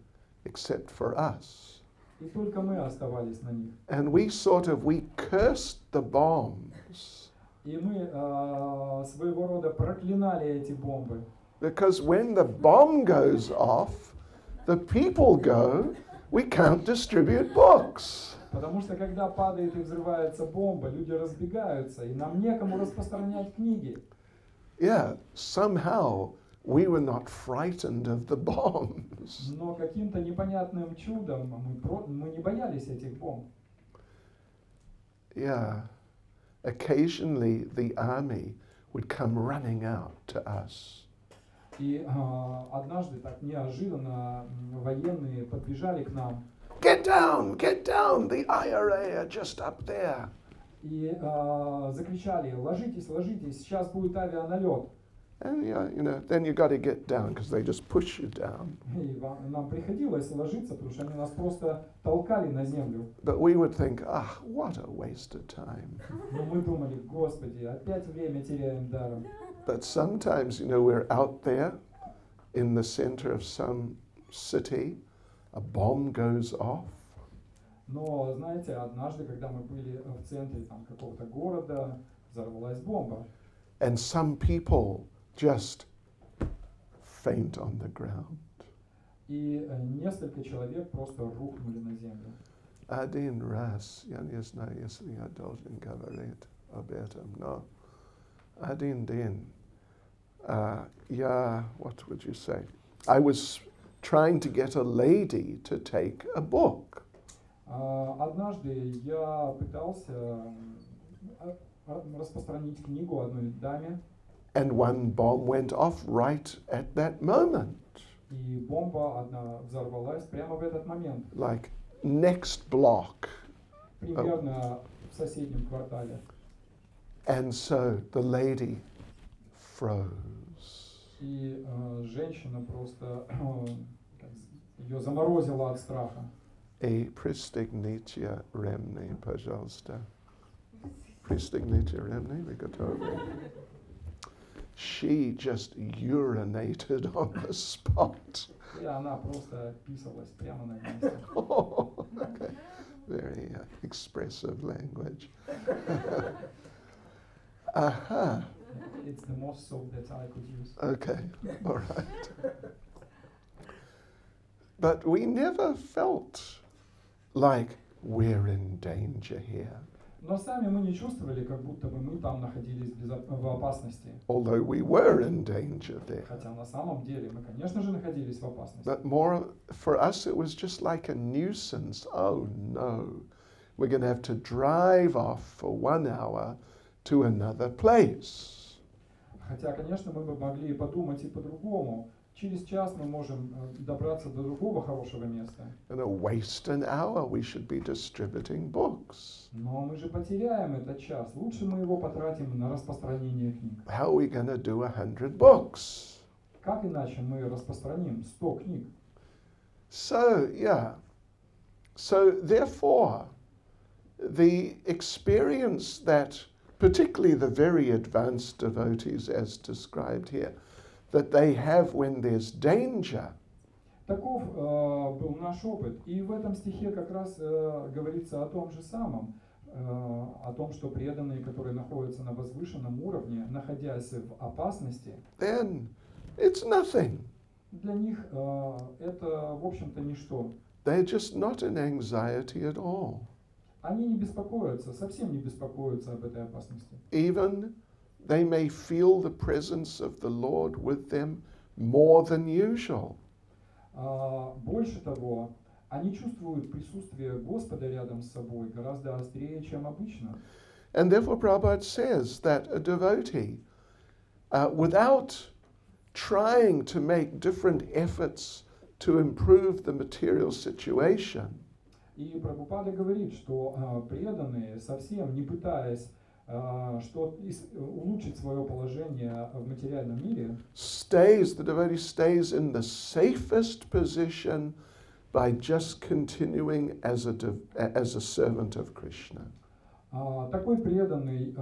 Except for us. И только мы оставались на них. And we cursed the bombs. И мы своего рода проклинали эти бомбы. Because when the bomb goes off, the people go, we can't distribute books. Потому что когда падает и взрывается бомба, люди разбегаются, и нам некому распространять книги. Yeah, somehow we were not frightened of the bombs. Но каким-то непонятным чудом мы не боялись этих бомб. Yeah, occasionally the army would come running out to us. И однажды так неожиданно военные подбежали к нам. Get down, the IRA are just up there. И закричали: ложитесь, сейчас будет авианалет. And then you got to get down because they just push you down. И нам приходилось ложиться, потому что они нас просто толкали на землю. But we would think, what a waste of time. Но мы думали: Господи, опять время теряем даром. But sometimes, we're out there in the center of some city, a bomb goes off. Но, знаете, однажды, когда мы были в центре какого-то города, взорвалась бомба. And some people just faint on the ground. И несколько человек просто рухнули на землю. Один раз, я не знаю, если я должен говорить об этом, но один день, what would you say? I was trying to get a lady to take a book. Однажды я пытался распространить книгу одной даме. And one bomb went off right at that moment. И бомба одна взорвалась прямо в этот момент. Like next block. Примерно в соседнем квартале. And so the lady froze. И женщина просто ее заморозила от страха. И пристегните ремни, пожалуйста. Пристегните ремни, вы готовы? She just urinated on the spot. И она просто писалась прямо на месте. Oh, okay. Very expressive language. Aha. It's the most soap that I could use. Okay, all right. But we never felt like we're in danger here. Но сами мы не чувствовали, как будто бы мы там находились в опасности. Although we were in danger there. Хотя на самом деле мы, конечно же, находились в опасности. But more for us it was just like a nuisance. Oh no, we're going to have to drive off for 1 hour to another place. Хотя, конечно, мы бы могли подумать и по-другому. Через час мы можем добраться до другого хорошего места. And waste an hour, we should be distributing books. Но мы же потеряем этот час. Лучше мы его потратим на распространение книг. How are we going to do 100 books? Как иначе мы распространим 100 книг? So, yeah. So, therefore, the experience that, particularly the very advanced devotees as described here, that they have when there's danger. Таков был наш опыт. И в этом стихе как раз говорится о том же самом, о том, что преданные, которые находятся на возвышенном уровне, находясь в опасности, Then it's nothing. для них это, в общем-то, ничто. They're just not in anxiety at all. Они не беспокоятся, совсем не беспокоятся об этой опасности. Even they may feel the presence of the Lord with them more than usual. Больше того, они чувствуют присутствие Господа рядом с собой гораздо острее, чем обычно. And therefore Prabhupada says that a devotee, without trying to make different efforts to improve the material situation, И Прабхупада говорит, что преданные, совсем не пытаясь улучшить свое положение в материальном мире, the devotee stays in the safest position by just continuing as a servant of Krishna. такой преданный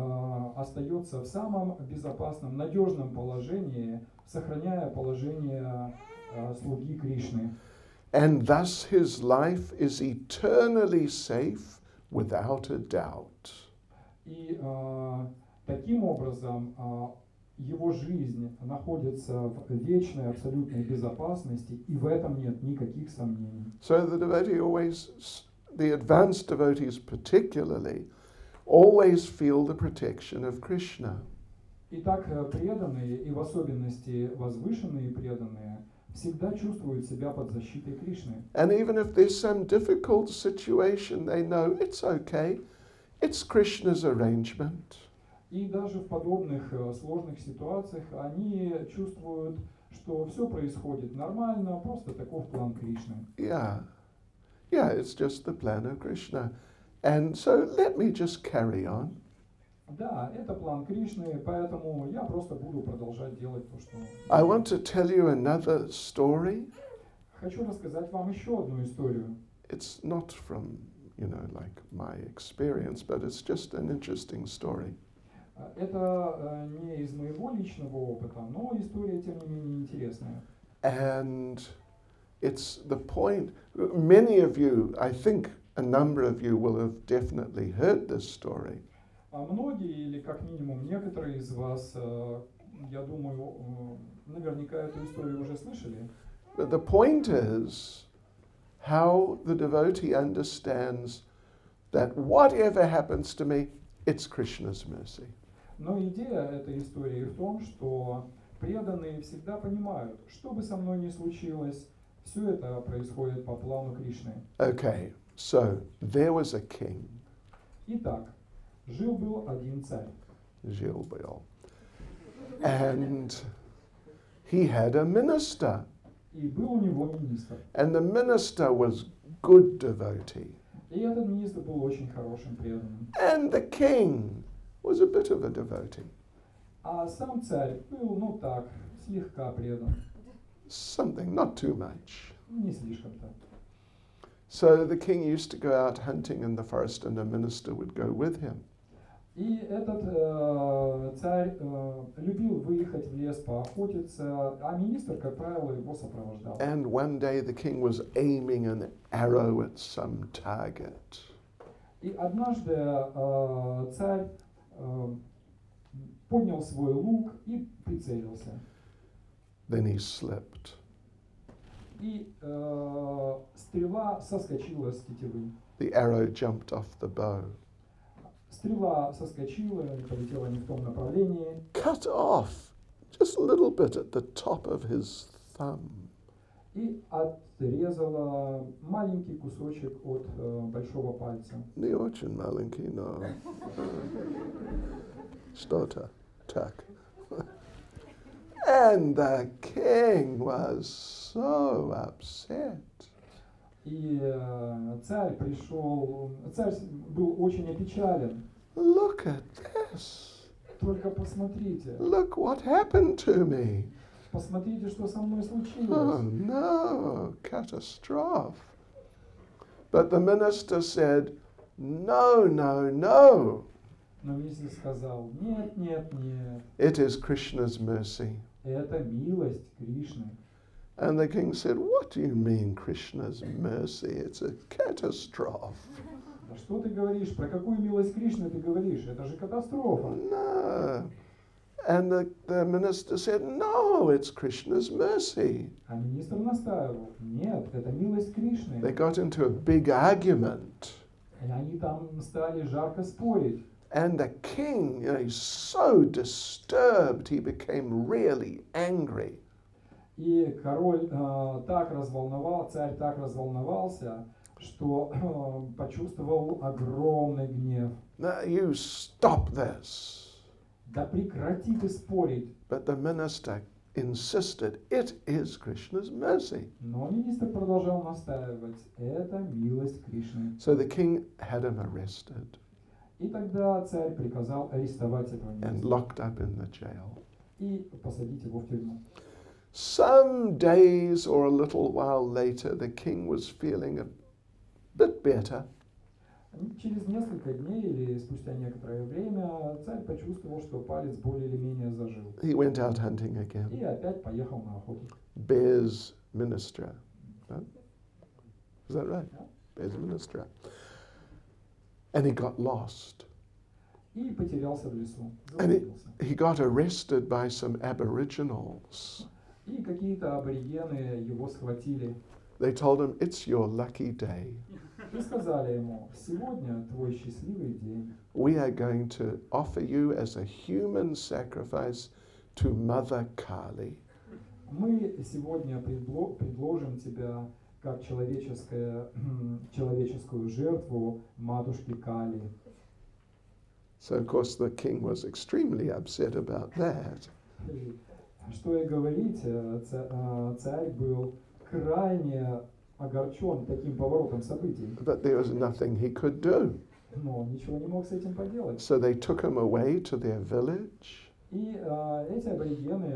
остается в самом безопасном, надежном положении, сохраняя положение слуги Кришны. And thus his life is eternally safe without a doubt. И таким образом его жизнь находится в вечной абсолютной безопасности, и в этом нет никаких сомнений. So the devotee the advanced devotees particularly, always feel the protection of Krishna. Итак, преданные, и в особенности возвышенные преданные, всегда чувствуют себя под защитой Кришны. And even if there's some difficult situation, they know it's okay. It's Krishna's arrangement. И даже в подобных сложных ситуациях они чувствуют, что все происходит нормально, просто таков план Кришны. Yeah, it's just the plan of Krishna. And so let me just carry on. Да, это план Кришны, поэтому я просто буду продолжать делать то, что... I want to tell you another story. Хочу рассказать вам еще одну историю. It's not from, like my experience, but it's just an interesting story. Это не из моего личного опыта, но история, тем не менее, интересная. And it's the point, many of you, I think a number of you will have definitely heard this story. Многие, или как минимум некоторые из вас, я думаю, наверняка эту историю уже слышали. But the point is how the devotee understands that whatever happens to me, it's Krishna's mercy. Но идея этой истории в том, что преданные всегда понимают, что бы со мной ни случилось, все это происходит по плану Кришны. Okay, so there was a king. Итак, жил-был один царь. Жил-был. And he had a minister. И был у него министр. And the minister was good devotee. И этот министр был очень хорошим преданным. And the king was a bit of a devotee. А сам царь был, так, слегка предан. Something, not too much. Не слишком-то. So the king used to go out hunting in the forest and the minister would go with him. И этот царь любил выехать в лес поохотиться, а министр, как правило, его сопровождал. And one day the king was aiming an arrow at some target. И однажды царь поднял свой лук и прицелился. Then he slipped. И стрела соскочила с тетивы. The arrow jumped off the bow. Стрела соскочила, полетела не в том направлении. Cut off just a little bit at the top of his thumb. И отрезала маленький кусочек от большого пальца. Не очень маленький, но что-то так. And the king was so upset. И царь был очень опечален. Look at this. Только посмотрите. Look what happened to me. Посмотрите, что со мной Oh случилось. no, catastrophe. But the minister said, no. Но министр сказал, нет. It is Krishna's mercy. Это милость Кришны. And the king said, "What do you mean, Krishna's mercy? It's a catastrophe." Да что ты говоришь? Про какую милость Кришны ты говоришь? Это же катастрофа. No. And the minister said, "No, it's Krishna's mercy." А министр настаивал. Нет, это милость Кришны. They got into a big argument. И они там стали жарко спорить. And the king, he's so disturbed, he became really angry. И король так разволновал, царь так разволновался, что почувствовал огромный гнев. "Now you stop this." Да прекрати ты спорить. But the minister insisted, "It is Krishna's mercy." Но министр продолжал настаивать. Это милость Кришны. So the king had him arrested И тогда царь приказал арестовать этого and министра locked up in the jail. и посадить его в тюрьму. Some days or a little while later, the king was feeling a bit better. Через несколько дней или спустя некоторое время царь почувствовал, что палец более или менее зажил. He went out hunting И again. опять поехал на охоту. Bear's minister. No? Is that right? Yeah. Bear's minister. And he got lost. И потерялся в лесу. And Заблудился. he got arrested by some aboriginals. И какие-то аборигены его схватили They told him, "It's your lucky day. и сказали ему: сегодня твой счастливый день. We are going to offer you as a human sacrifice to Mother Kali." Мы сегодня предложим тебя как человеческую жертву матушке Кали. So, of course, the king was extremely upset about that. И что и говорить, царь был крайне огорчен таким поворотом событий, But there was nothing he could do. но ничего не мог с этим поделать. So they took him away to their village, И эти аборигены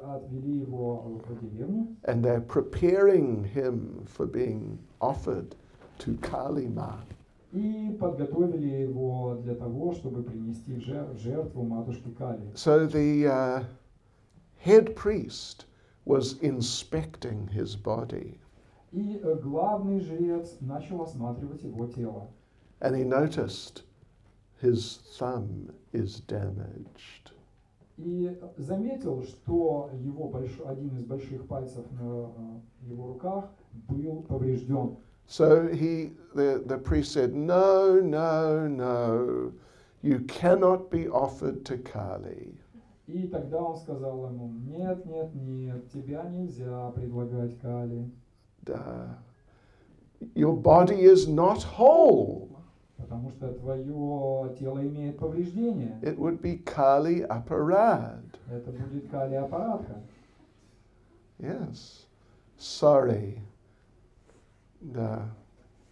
отвели его в деревню, and they're preparing him for being offered to Kali Ma. и подготовили его для того, чтобы принести в жертву матушке Кали. So the head priest was inspecting his body, И главный жрец начал осматривать его тело. and he noticed his thumb is damaged. И заметил, что его один из больших пальцев на его руках был поврежден. So the priest said, "No, no, no, you cannot be offered to Kali." И тогда он сказал ему: нет, нет, нет, тебя нельзя предлагать Кали, Your body is not whole. потому что твое тело имеет повреждения. It would be Kali Aparad. Это будет Кали аппаратка. Yes. Sorry. Да,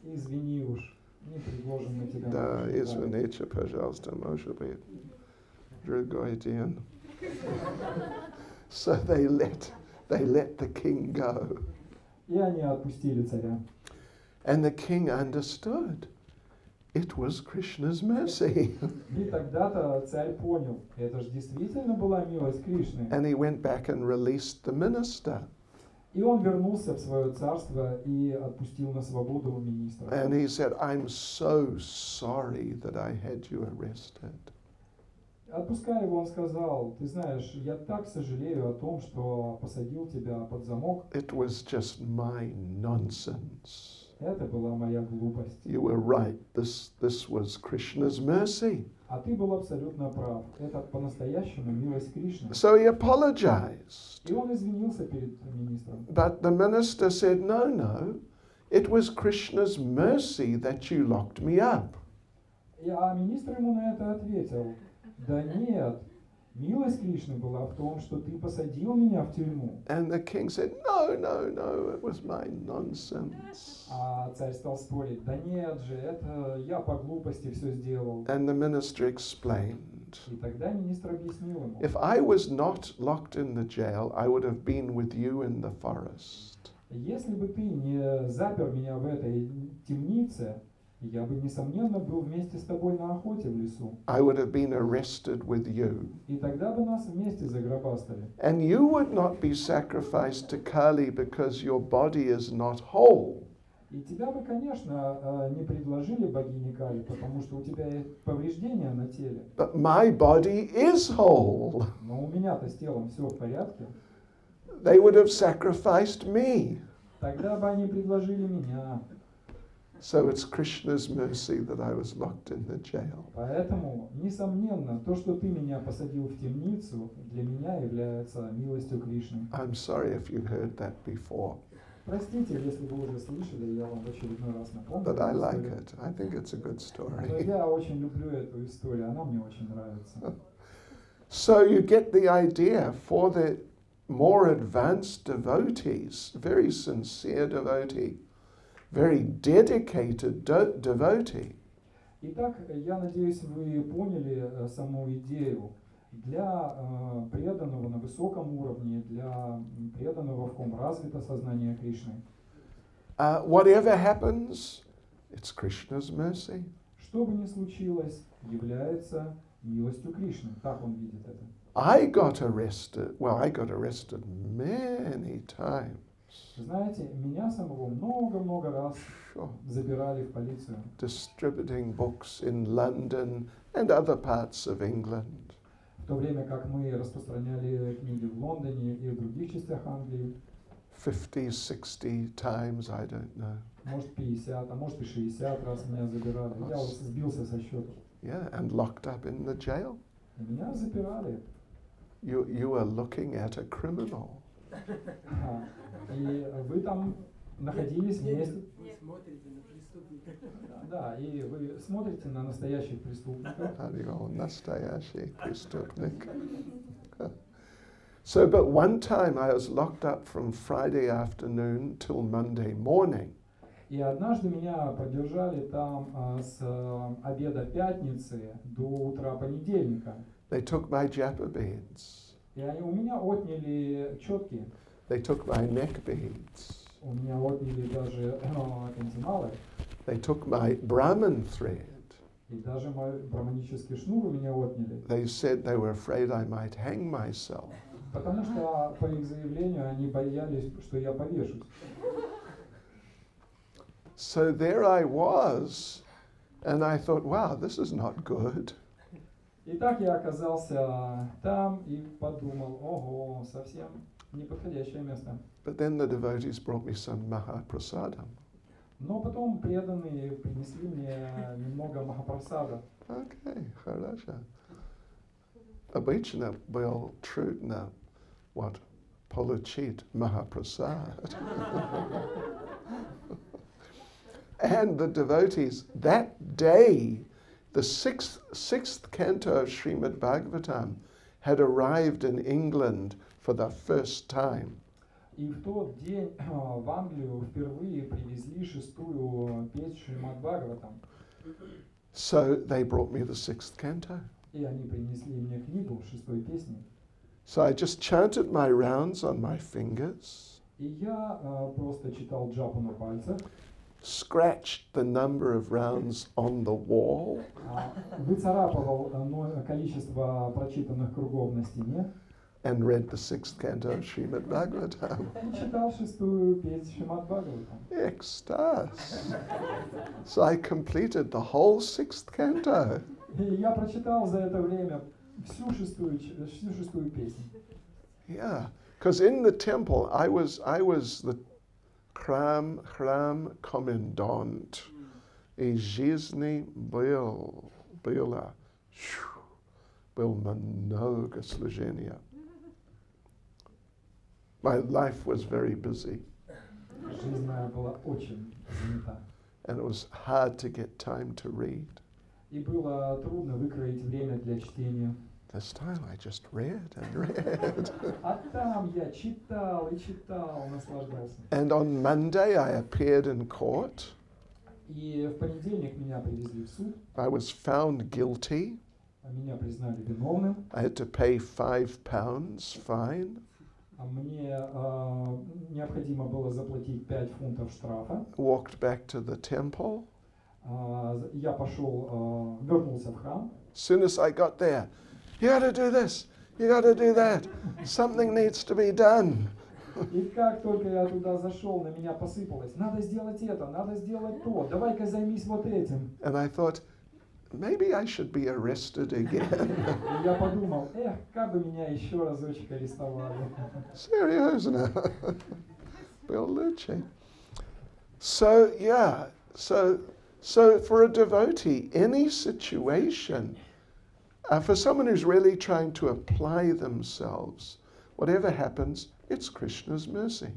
Извини уж, не предложим мы тебя. да, матушке Кали. извините, пожалуйста, может быть, другой день. So they let the king go. И они отпустили царя. And the king understood. It was Krishna's mercy. И тогда-то царь понял, это же действительно была милость Кришны. And he went back and released the minister. И он вернулся в свое царство и отпустил на свободу министра. And he said, "I'm so sorry that I had you arrested." Отпуская его, он сказал: ты знаешь, я так сожалею о том, что посадил тебя под замок. It was just my nonsense. Это была моя глупость. You were right. This was Krishna's mercy. А ты был абсолютно прав. Это по-настоящему милость Кришны. So he apologized. И он извинился перед министром. But the minister said, "No, no. It was Krishna's mercy that you locked me up." А министр ему на это ответил: да нет, милость Кришны была в том, что ты посадил меня в тюрьму. And the king said, "No, no, no. It was my nonsense." А царь стал спорить: да нет же, это я по глупости все сделал. And the minister explained, И тогда министр объяснил ему: "If I was not locked in the jail, I would have been with you in the forest." если бы ты не запер меня в этой темнице, Я бы, несомненно, был вместе с тобой на охоте в лесу. I would have been arrested with you. И тогда бы нас вместе загробастали. And you would not be sacrificed to Kali because your body is not whole. И тебя бы, конечно, не предложили богине Кали, потому что у тебя есть повреждения на теле. But my body is whole. Но у меня-то с телом все в порядке. They would have sacrificed me. Тогда бы они предложили меня. So it's Krishna's mercy that I was locked in the jail. Поэтому, несомненно, то, что ты меня посадил в темницу, для меня является милостью Кришны. I'm sorry if you heard that before, Простите, если вы уже слышали, я вам в очередной раз напомню. but I эту like историю. it. I think it's a good Но story. я очень люблю эту историю, она мне очень нравится. So you get the idea for the more advanced devotees, very sincere devotee, very dedicated devotee. Итак, я надеюсь, вы поняли саму идею. Для преданного на высоком уровне, для преданного, в ком развито сознание Кришны, Whatever happens, it's Krishna's mercy. что бы ни случилось, является милостью Кришны. Так он видит это. I got arrested. Well, I got arrested many times. Знаете, меня самого много-много раз Sure. забирали в полицию, Distributing books in London and other parts of England. в то время как мы распространяли книги в Лондоне и в других частях Англии. 50, 60 times, I don't know. Может 50, а может и 60 раз меня забирали. Я вот сбился со счета. Yeah, and locked up in the jail. И меня запирали. You are looking at a criminal. И вы там находились вместе. Вы смотрите на преступника. Да, и вы смотрите на настоящих преступников. Настоящий преступник. So, but one time I was locked up from Friday afternoon till Monday morning. И однажды меня продержали там с обеда пятницы до утра понедельника. They took my japa beads. И они у меня отняли четки, They took my neck beads. у меня отняли даже кандималы, They took my Brahman thread. и даже мой браманический шнур у меня отняли. They said they were afraid I might hang myself. Потому что, по их заявлению, они боялись, что я повешусь. So there I was, and I thought, wow, this is not good. И так я оказался там и подумал, ого, совсем неподходящее место. But then the devotees brought me some Mahaprasadam. Но потом преданные принесли мне немного махапрасада. Okay, хорошо. Обычно был трудно получить Mahaprasad. And the devotees, that day, the sixth canto of Srimad Bhagavatam had arrived in England for the first time. И в тот день в Англию впервые привезли шестую песнь Шримад Бхагаватам. So they brought me the sixth canto. И они принесли мне книгу шестой песни. So I just chanted my rounds on my fingers, И я просто читал джапу на пальцах, scratched the number of rounds on the wall, выцарапывал количество прочитанных кругов на стене and read the sixth canto of Srimad Bhagavatam. и читал шестую песнь Шримад Бхагаватам. Ecstasy. So I completed the whole sixth canto. И я прочитал за это время всю шестую песню. Yeah, because in the temple I was the храм комендант. И жизни было много служения. My life was very busy, Жизнь моя была очень занята. and it was hard to get time to read. И было трудно выкроить время для чтения. This time I just read and read. А там я читал и читал, наслаждался. And on Monday I appeared in court. И в понедельник меня привезли в суд, I was found guilty. меня признали виновным, I had to pay £5 fine. а мне необходимо было заплатить 5 фунтов штрафа. Walked back to the temple. Я пошел, вернулся в храм. As soon as I got there, you got to do this, you got to do that, something needs to be done. И как только я туда зашел, на меня посыпалось: надо сделать это, надо сделать то, давай-ка займись вот этим. And I thought, maybe I should be arrested again. И я подумал: как бы меня еще разочек арестовали. Seriously. Bellucci. So, yeah, so for a devotee, any situation, for someone who's really trying to apply themselves, whatever happens, it's Krishna's mercy.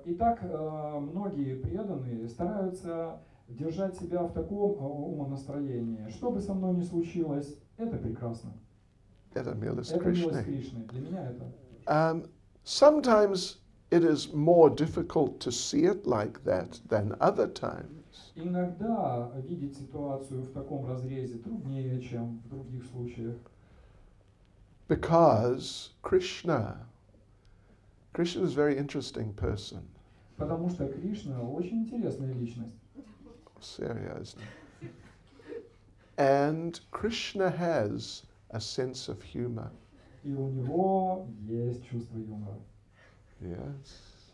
Итак, многие преданные стараются держать себя в таком умонастроении. Что бы со мной ни случилось, это прекрасно. Это милость Это милость Кришны. Кришны. Для меня это. Sometimes it is more difficult to see it like that than other times. Иногда видеть ситуацию в таком разрезе труднее, чем в других случаях. Because Krishna is a very interesting person. Потому что Кришна очень интересная личность. Seriously. And Krishna has a sense of humor. И у него есть чувство юмора. Yes.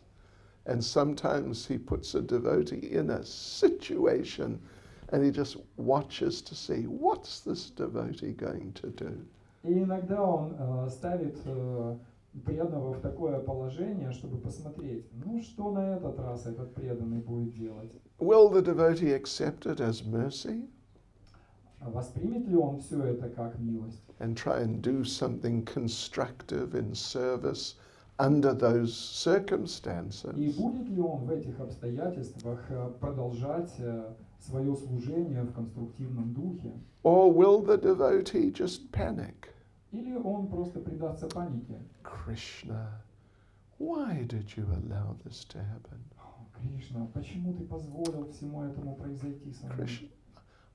And sometimes he puts a devotee in a situation and he just watches to see what's this devotee going to do. И иногда он ставит преданного в такое положение, чтобы посмотреть, ну что на этот раз этот преданный будет делать. Will the devotee accept it as mercy Воспримет ли он все это как милость? and try and do something constructive in service under those circumstances? И будет ли он в этих обстоятельствах продолжать свое служение в конструктивном духе? Or will the devotee just panic? Или он просто предастся панике? Krishna, why did you allow this to happen? Кришна, почему ты позволил всему этому произойти со мной? Krishna,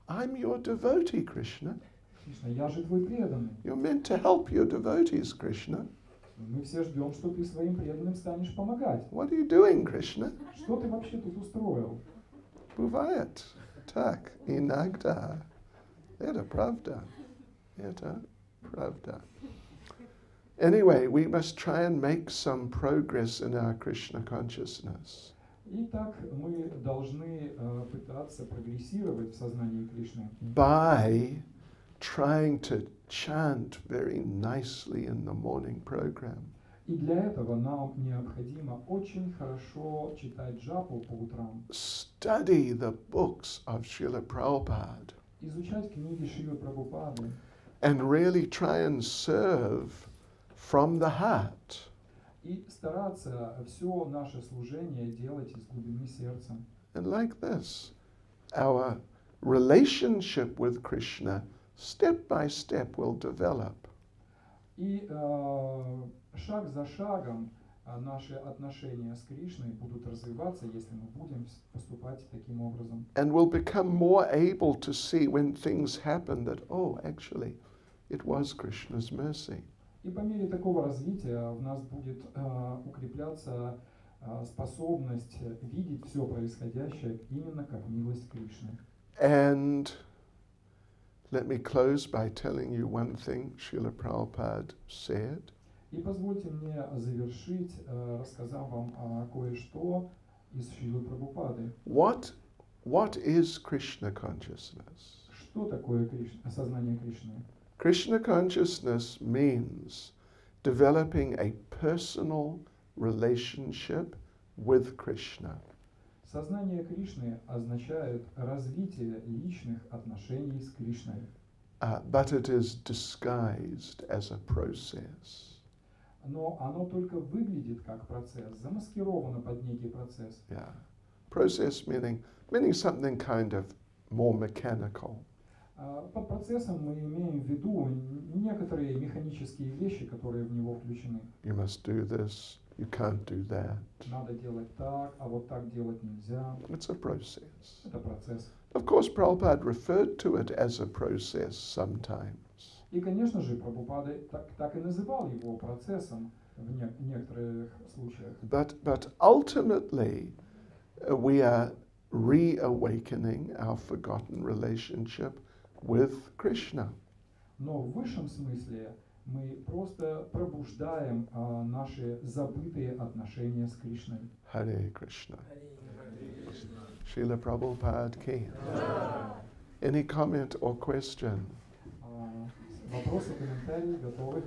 I'm your devotee, Krishna. Кришна, я же твой преданный. You're meant to help your devotees, Krishna. Мы все ждем, что ты своим преданным станешь помогать. What are you doing, Krishna? Что ты вообще тут устроил? Buvayat, tak, inagda. Это правда. Это правда. Anyway, we must try and make some progress in our Krishna consciousness. Итак, мы должны пытаться прогрессировать в сознании Кришны By trying to chant very nicely in the morning program. И для этого нам необходимо очень хорошо читать джапу по утрам, Study the books of Srila Prabhupada изучать книги Шрилы Прабхупады and really try and serve from the heart. и стараться все наше служение делать из глубины сердца. And like this, our relationship with Krishna, step by step, will develop. И шаг за шагом наши отношения с Кришной будут развиваться, если мы будем поступать таким образом. And we'll become more able to see when things happen that, oh, actually, it was Krishna's mercy. И по мере такого развития в нас будет укрепляться способность видеть все происходящее именно как милость Кришны. And let me close by telling you one thing Srila Prabhupada said. И позвольте мне завершить, рассказав вам кое-что из Шрилы Прабхупады. What is Krishna consciousness? Что такое сознание Кришны? Krishna consciousness means developing a personal relationship with Krishna. Сознание Кришны означает развитие личных отношений с Кришной. But it is disguised as a process. Но оно только выглядит как процесс, замаскировано под некий процесс. Yeah. Process meaning something kind of more mechanical. Под процессом мы имеем в виду некоторые механические вещи, которые в него включены. You must do this, you can't do that. Надо делать так, а вот так делать нельзя. It's a process. Это процесс. Of course, Prabhupada referred to it as a process sometimes. И, конечно же, Прабхупада так и называл его процессом в некоторых случаях. But ultimately, we are reawakening our forgotten relationship with Krishna. Но в высшем смысле мы просто пробуждаем наши забытые отношения с Кришной. Hare Krishna. Srila Prabhupada ki. Any comment or question? Вопросы, комментарии готовы?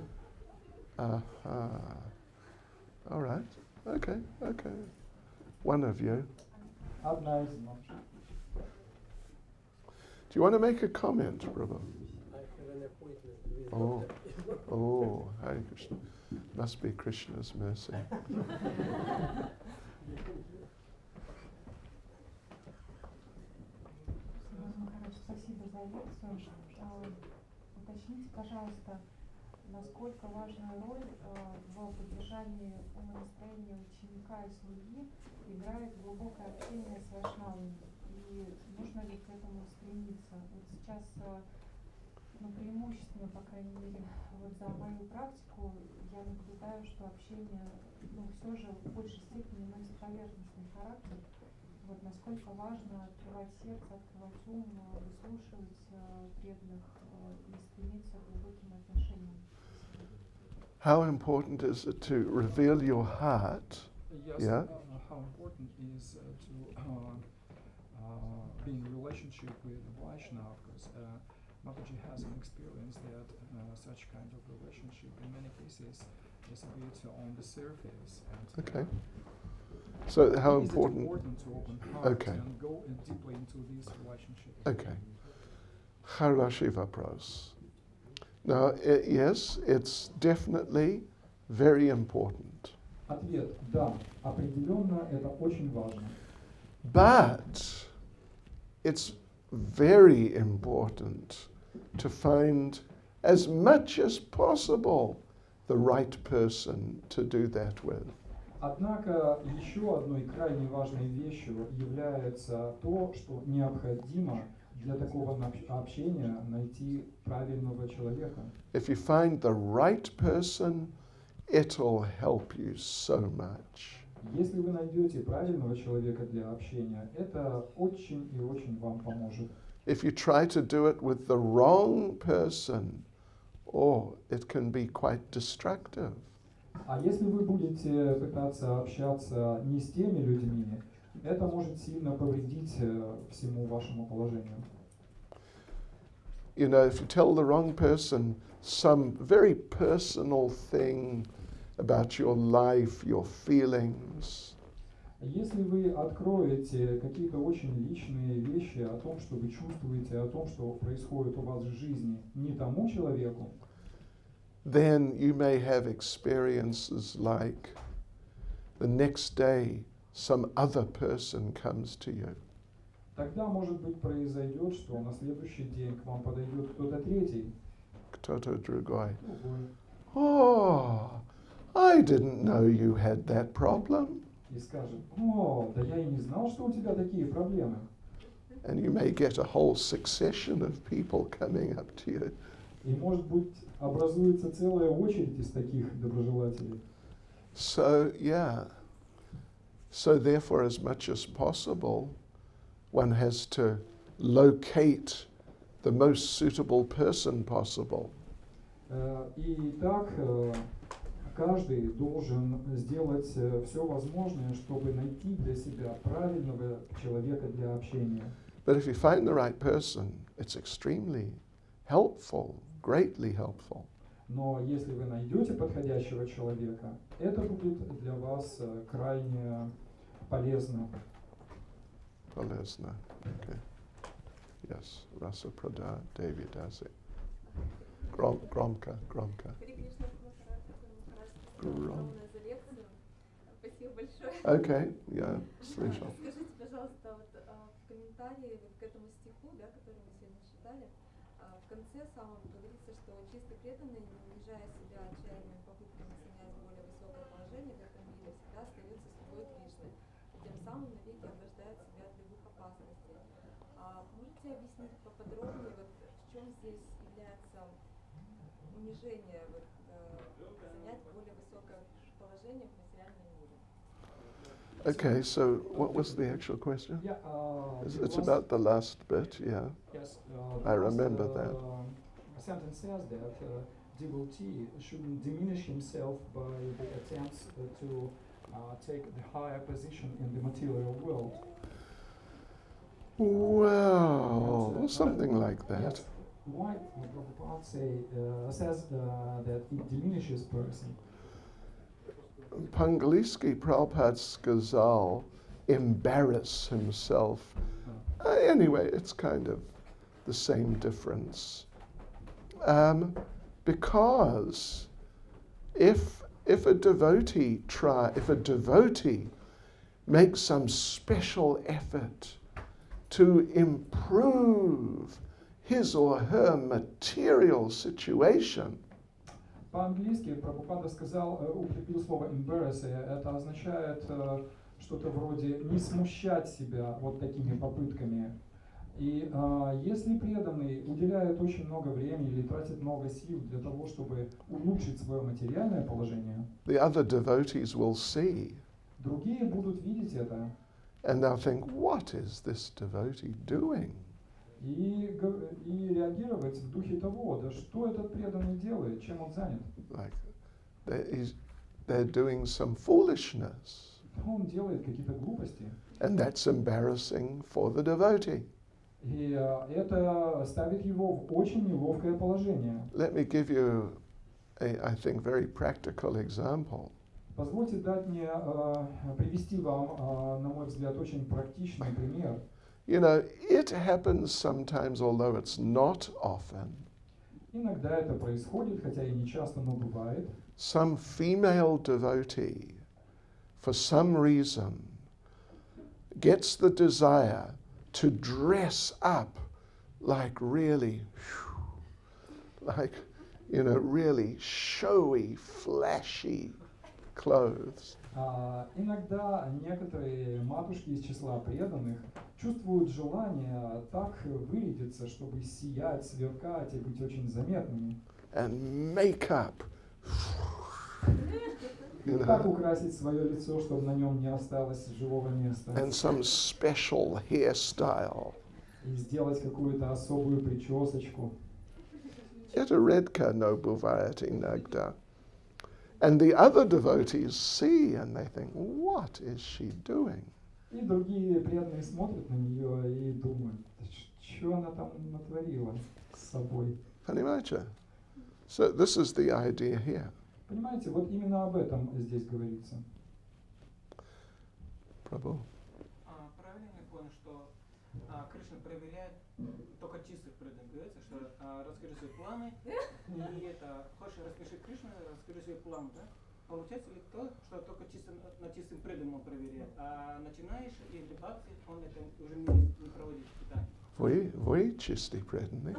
All right. Okay. One of you. Одна из нас. Do you want to make a comment, Prabhu? I have an appointment with Oh, Hare Krishna. Must be Krishna's mercy. Махарадж, спасибо за лекцию. Уточните, пожалуйста, насколько важную роль в поддержании умонастроения ученика и слуги играет глубокое общение с вайшнавами, и нужно ли к этому стремиться? Вот сейчас, преимущественно, по крайней мере, вот за мою практику, я наблюдаю, что общение, все же в большей степени носит поверхностный характер. Вот насколько важно открывать сердце, открывать ум, выслушивать преданных и стремиться к глубоким отношениям. How important is it to reveal your heart? Yes, Yeah. How important is to be in relationship with Vaishnava, because Mataji has an experience that such kind of relationship in many cases is a bit on the surface. And, Okay. So how is important? it important to open heart Okay. and go deeply into this relationship? Okay. Hara Shiva Pros. Now, yes, it's definitely very important. Ответ – да, определенно это очень важно. But it's very important to find as much as possible the right person to do that with. Однако еще одной крайне важной вещью является то, что необходимо для такого общения найти правильного человека. If you find the right person, it'll help you so much. Если вы найдете правильного человека для общения, это очень и очень вам поможет. If you try to do it with the wrong person, it can be quite destructive. А если вы будете пытаться общаться не с теми людьми, это может сильно повредить всему вашему положению. You know, if you tell the wrong person some very personal thing about your life, your feelings, Если вы откроете какие-то очень личные вещи о том, что вы чувствуете, о том, что происходит у вас в жизни, не тому человеку, then you may have experiences like the next day some other person comes to you. тогда, может быть, произойдет, что на следующий день к вам подойдет кто-то третий, Кто-то другой. другой, Oh, I didn't know you had that problem. и скажет: «О, да я и не знал, что у тебя такие проблемы». And you may get a whole succession of people coming up to you. И, может быть, образуется целая очередь из таких доброжелателей. So, yeah. So, therefore, as much as possible, one has to locate the most suitable person possible. И так каждый должен сделать все возможное, чтобы найти для себя правильного человека для общения. But if you find the right person, it's extremely helpful, greatly helpful. Но если вы найдете подходящего человека, это будет для вас крайне полезно. Полезно. Okay. Yes, Rasa Prada, Devi Dasi. Громко. Харе Кришна, Махарадж, спасибо Гром. огромное за лекцию. Спасибо большое. Okay, yeah, слышал. Скажите, пожалуйста, вот в комментарии вот к этому стиху, да, который мы сегодня читали, в конце самом говорится, что чисто преданный, не унижая себя отчаянными попытками занять более высокое положение в этом мире, всегда остается слугой Кришны, и тем самым навеки ограждает себя от любых опасностей. Можете объяснить поподробнее, вот в чем здесь является унижение, занять более высокое положение в материальном мире? Okay, so what was the actual question? Yeah, It's about the last bit, yeah. Yes, I remember that. Sentence says that devotee shouldn't diminish himself by the attempts to take the higher position in the material world. Well, something like that. Yes. Why Prabhupada says that it diminishes person? Pangaliski Prabhupada's Ghazal, embarrass himself. Anyway, it's kind of the same difference. Because if a devotee makes some special effort to improve his or her material situation, По-английски Прабхупада сказал, употребил слово embarrass, это означает что-то вроде не смущать себя вот такими попытками. И если преданный уделяет очень много времени или тратит много сил для того, чтобы улучшить свое материальное положение, the other devotees will see. Другие будут видеть это. And they'll think, what is this devotee doing? И реагировать в духе того, да что этот преданный делает, чем он занят. Like they're doing some foolishness. Он делает какие-то глупости. And that's embarrassing for the devotee. И это ставит его в очень неловкое положение. Let me give you a, I think, very practical example. Позвольте дать мне привести вам, на мой взгляд, очень практичный пример. You know, it happens sometimes, although it's not often. Иногда это происходит, хотя и не часто, но бывает. Some female devotee, for some reason, gets the desire to dress up like really, like, you know, really showy, flashy clothes. Иногда некоторые матушки из числа преданных чувствуют желание так вырядиться, чтобы сиять, сверкать и быть очень заметными. And makeup. You Как know, украсить свое лицо, чтобы на нем не осталось живого места. and some special hairstyle. И сделать какую-то особую причесочку. Это редко, но бывает иногда. And the other devotees see and they think, what is she doing? И другие преданные смотрят на нее и думают, что она там натворила с собой. Понимаете? So this is the idea here. Понимаете, вот именно об этом здесь говорится. Prabhu. Правильно я понял, что Кришна проверяет только чистых преданных. Говорится, что расскажи свои планы, и это, хочешь распиши Кришну, расскажи свои планы, да? Получается ли то, что только чисто на чистым преданным он проверяет, а начинаешь и дебаты, он это уже не проводит испытания? Вы чистый преданный?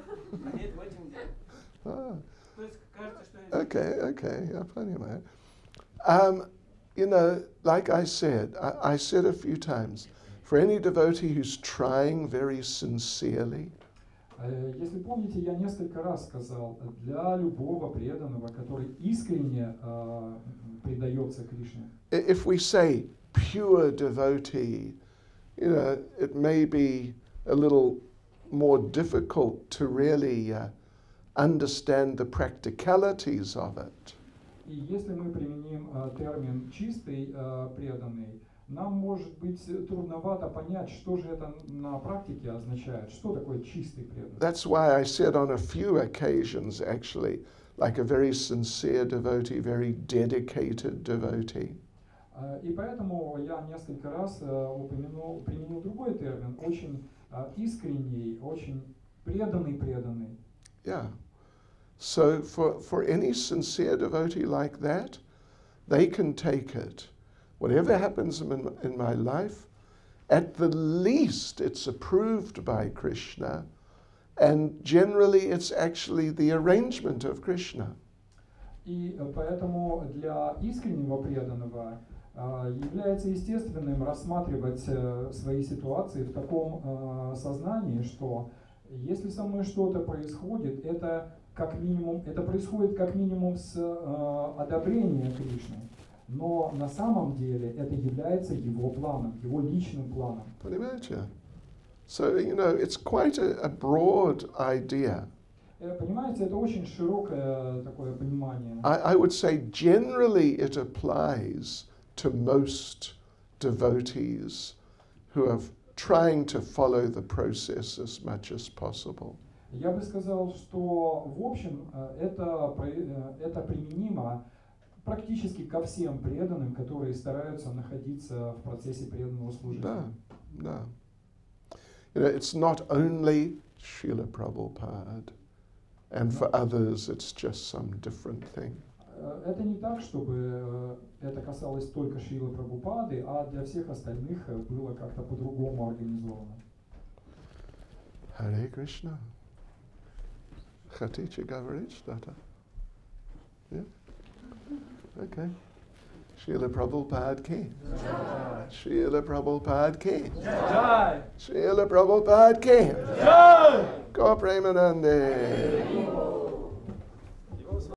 Нет, в этом дело. То есть кажется, что... Okay, я понимаю. You know, like I said a few times, for any devotee who's trying very sincerely, Если помните, я несколько раз сказал, для любого преданного, который искренне предается Кришне, if we say pure devotee, you know, it may be a little more difficult to really understand the practicalities of it. и если мы применим термин «чистый преданный», нам может быть трудновато понять, что же это на практике означает, что такое чистый преданный. That's why I said on a few occasions, actually, like a very sincere devotee, very dedicated devotee. И поэтому я несколько раз применил другой термин, очень искренний, очень преданный. Yeah. So for any sincere devotee like that, they can take it. Whatever happens in my life, at the least it's approved by Krishna, and generally it's actually the arrangement of Krishna. И поэтому для искреннего преданного является естественным рассматривать свои ситуации в таком сознании, что если со мной что-то происходит, это происходит как минимум с одобрения Кришны. Но на самом деле это является его планом, его личным планом. Понимаете? So, you know, it's quite a broad idea. Понимаете, это очень широкое такое понимание. I would say generally it applies to most devotees who are trying to follow the process as much as possible. Я бы сказал, что в общем это применимо практически ко всем преданным, которые стараются находиться в процессе преданного служения. No. You know, it's not only Srila Prabhupada, and for others it's just some different thing. Это не так, чтобы это касалось только Шрилы Прабхупады, а для всех остальных было как-то по-другому организовано. Hare Krishna. Khaticha Gavarich Data. Yeah? Okay. Srila Prabhupada ki. Jai. Srila Prabhupada ki. Jai. Srila Prabhupada ki. Jai. Go Premanande.